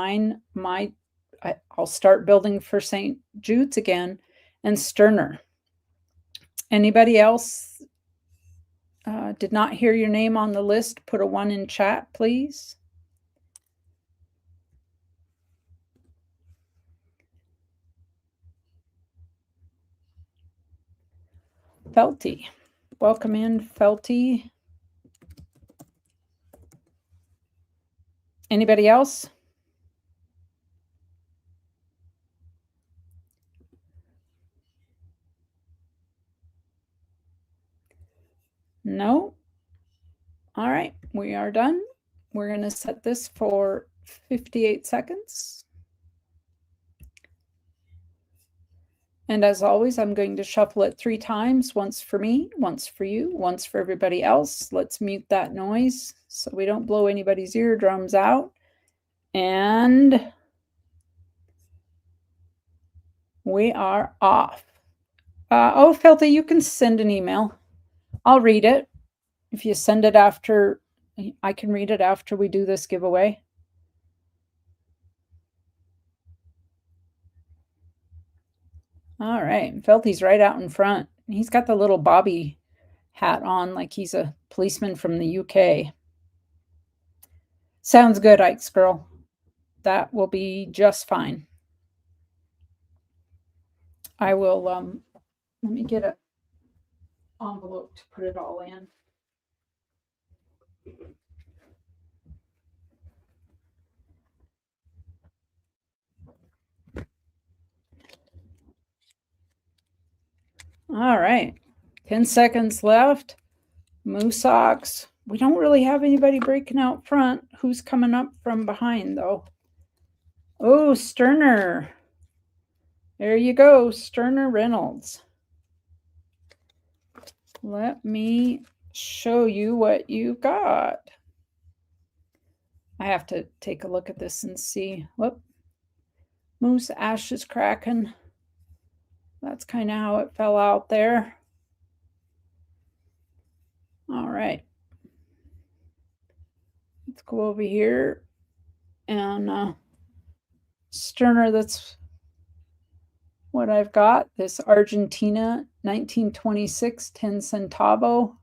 I'll start building for St. Jude's again, and Sterner. Anybody else did not hear your name on the list? Put a 1 in chat, please. Felty. Welcome in, Felty. Anybody else? No? All right, we are done. We're going to set this for 58 seconds. And as always, I'm going to shuffle it 3 times, once for me, once for you, once for everybody else. Let's mute that noise so we don't blow anybody's eardrums out. And we are off. Oh, Felty, you can send an email. I'll read it. If you send it after, I can read it after we do this giveaway. All right, Felty's right out in front. He's got the little Bobby hat on like he's a policeman from the UK. Sounds good, Ike's Girl. That will be just fine. I will, let me get an envelope to put it all in. All right, 10 seconds left. Moosox. We don't really have anybody breaking out front. Who's coming up from behind, though? Oh, Sterner. There you go, Sterner Reynolds. Let me show you what you got. I have to take a look at this and see. Whoop. Moose, Ashes, Kraken. That's kind of how it fell out there. All right. Let's go over here. And Sterner, that's what I've got. This Argentina 1926 10 centavo.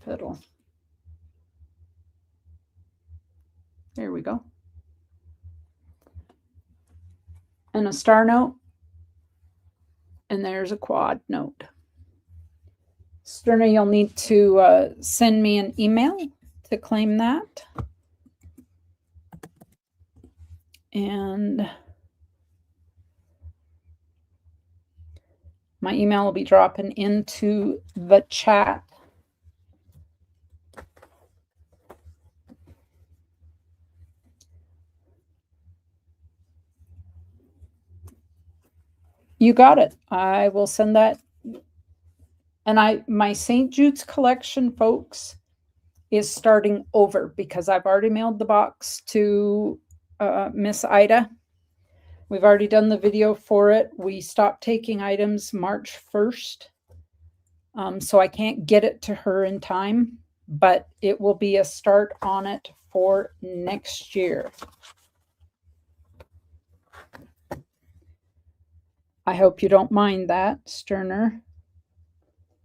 Fiddle. There we go. And a star note. And there's a quad note. Sterner, you'll need to send me an email to claim that. And My email will be dropping into the chat. You got it. I will send that. And my St. Jude's collection, folks, is starting over because I've already mailed the box to Miss Ida. We've already done the video for it. We stopped taking items March 1st. So I can't get it to her in time, but it will be a start on it for next year. I hope you don't mind that, Sterner.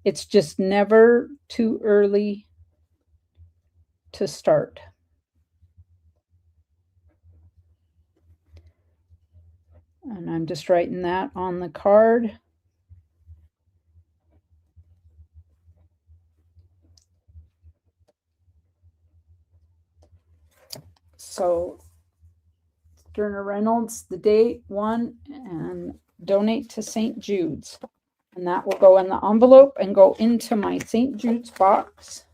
It's just never too early to start. And I'm just writing that on the card. So Sterner Reynolds, the date, 1, and donate to St. Jude's. And that will go in the envelope and go into my St. Jude's box.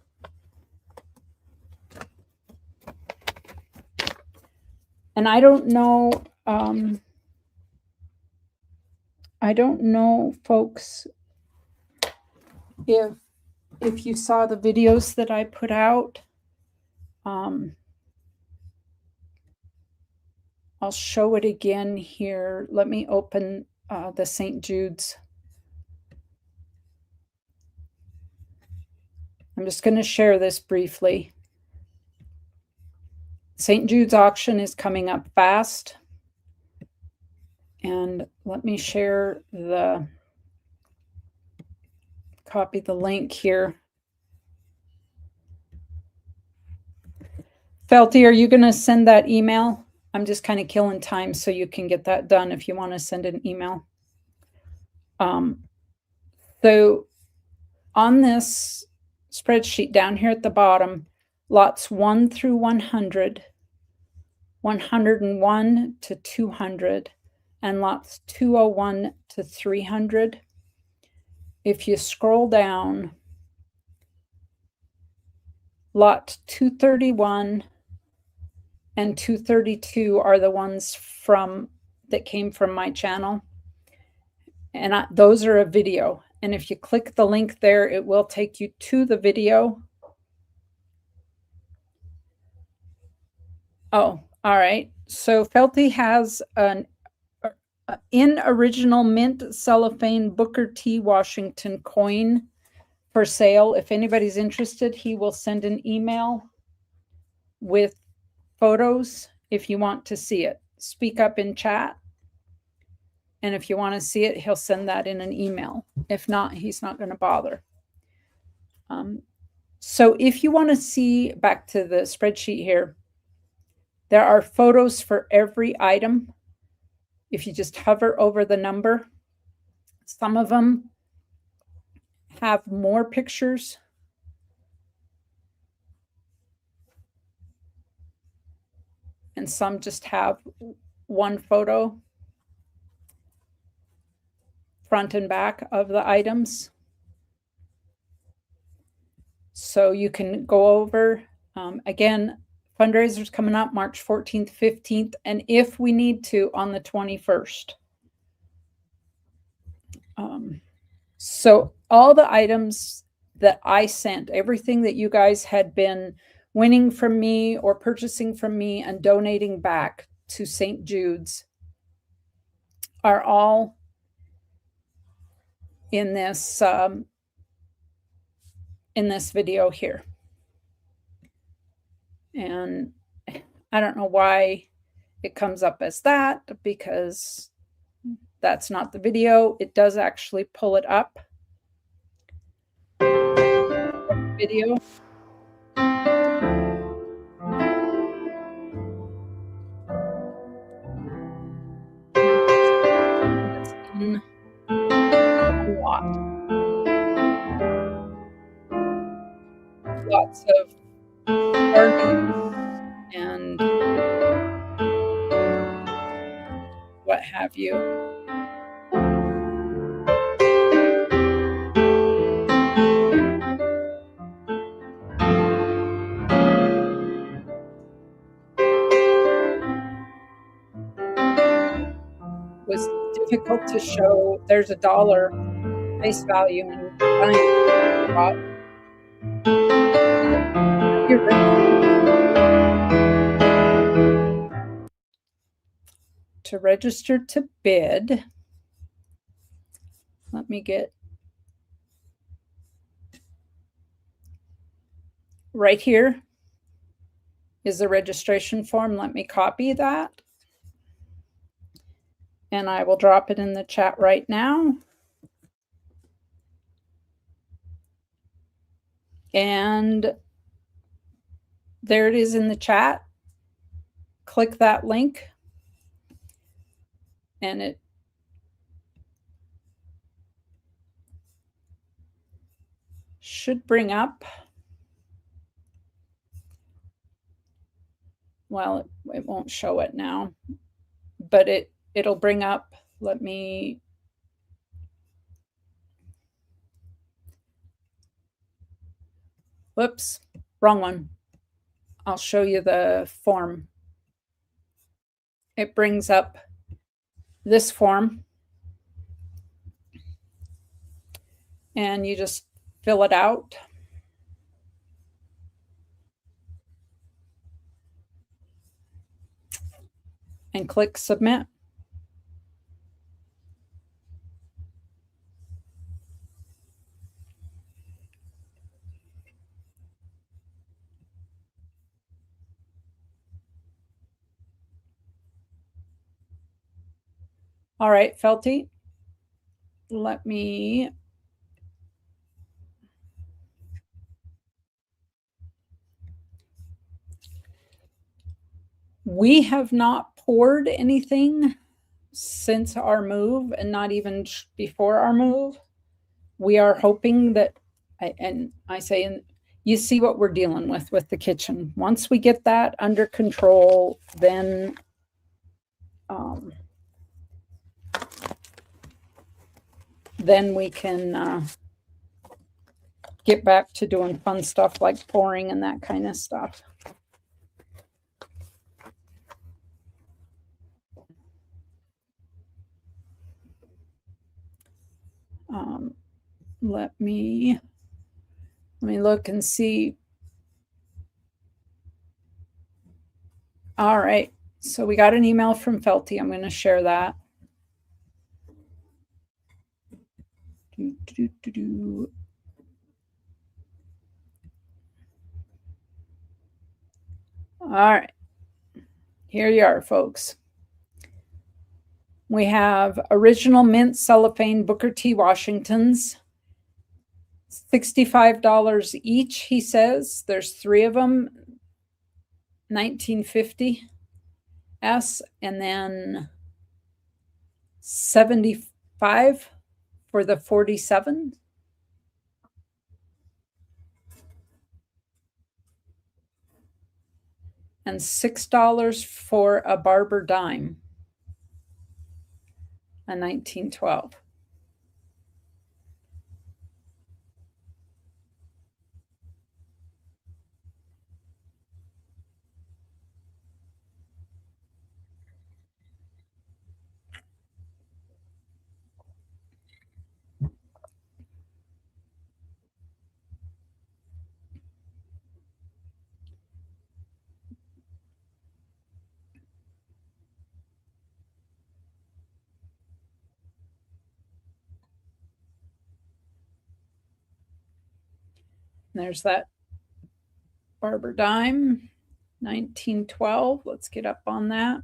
And I don't know, folks, if you saw the videos that I put out. I'll show it again here. Let me open the St. Jude's. I'm just going to share this briefly. St. Jude's auction is coming up fast. And let me share copy the link here. Felty, are you going to send that email? I'm just kind of killing time so you can get that done if you want to send an email. So on this spreadsheet down here at the bottom, lots 1 through 100, 101 to 200, and lots 201 to 300. If you scroll down, lot 231 and 232 are the ones that came from my channel. And those are a video. And if you click the link there, it will take you to the video. Oh, all right. So Felty has an in original mint cellophane Booker T. Washington coin for sale. If anybody's interested, he will send an email with photos if you want to see it. Speak up in chat. And if you want to see it, he'll send that in an email. If not, he's not going to bother. So if you want to see, back to the spreadsheet here, there are photos for every item. If you just hover over the number, some of them have more pictures. And some just have one photo, front and back of the items. So you can go over, again, fundraisers coming up March 14th, 15th, and if we need to, on the 21st. So all the items that I sent, everything that you guys had been winning from me or purchasing from me and donating back to St. Jude's are all in this video here. And I don't know why it comes up as that, because that's not the video. It does actually pull it up. Video. It's in a lot. Lots of gardening and what have you. was difficult to show. There's a dollar face value in buying. To register to bid, let me get right here is the registration form. Let me copy that. And I will drop it in the chat right now. And there it is in the chat. Click that link. And it should bring up, well, it won't show it now, but it'll bring up, let me, whoops, wrong one. I'll show you the form. It brings up this form and you just fill it out. And click submit. All right, Felty, let me we have not poured anything since our move and not even before our move. We are hoping that, and you see what we're dealing with the kitchen. Once we get that under control, then we can get back to doing fun stuff like pouring and that kind of stuff. Let me look and see. All right, so we got an email from Felty. I'm going to share that. All right, here you are, folks. We have original mint cellophane Booker T. Washingtons, $65 each, he says. There's 3 of them, 1950 S, and then 75 for the 47. And $6 for a Barber dime, a 1912. There's that Barber dime, 1912. Let's get up on that.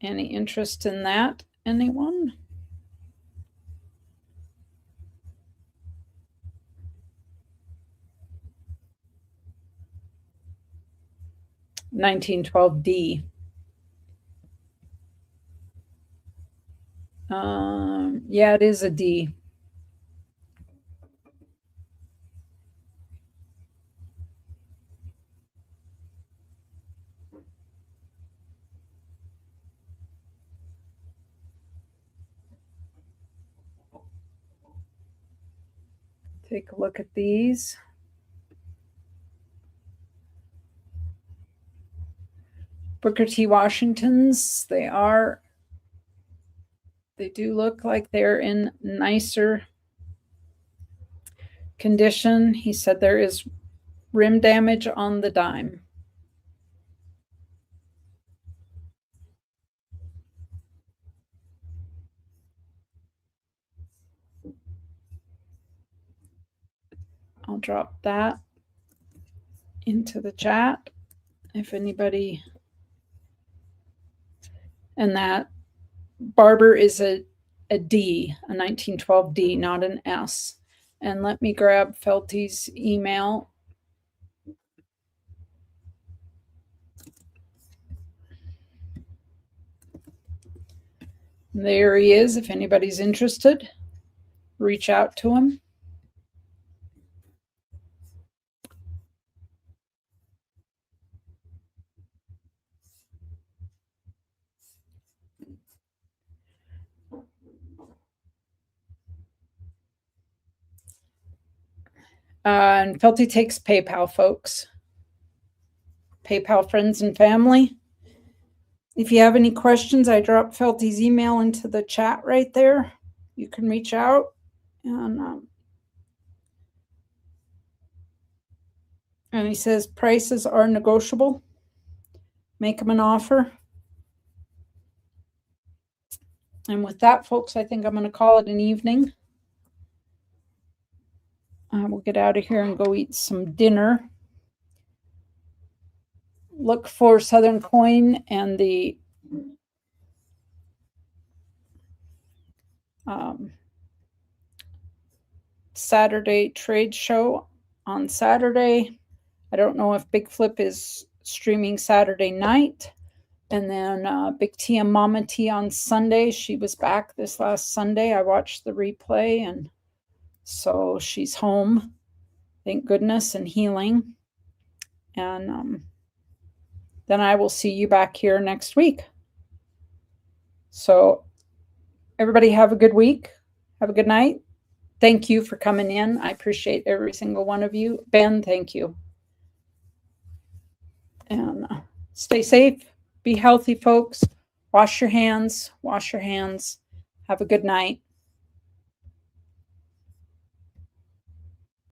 Any interest in that, anyone? $1912D. Yeah, it is a D. Take a look at these. Booker T. Washingtons, they do look like they're in nicer condition. He said there is rim damage on the dime. I'll drop that into the chat if anybody. And that Barber is a D, a 1912 D, not an S. And let me grab Felty's email. There he is. If anybody's interested, reach out to him. And Felty takes PayPal, folks. PayPal friends and family. If you have any questions, I dropped Felty's email into the chat right there. You can reach out. And he says prices are negotiable. Make him an offer. And with that, folks, I think I'm going to call it an evening. We'll get out of here and go eat some dinner. Look for Southern Coin and the Saturday trade show on Saturday. I don't know if Big Flip is streaming Saturday night. And then Big T and Mama T on Sunday. She was back this last Sunday. I watched the replay, and so she's home, thank goodness, and healing. And then I will see you back here next week. So everybody have a good week. Have a good night. Thank you for coming in. I appreciate every single one of you. Ben, thank you. And stay safe. Be healthy, folks. Wash your hands. Wash your hands. Have a good night.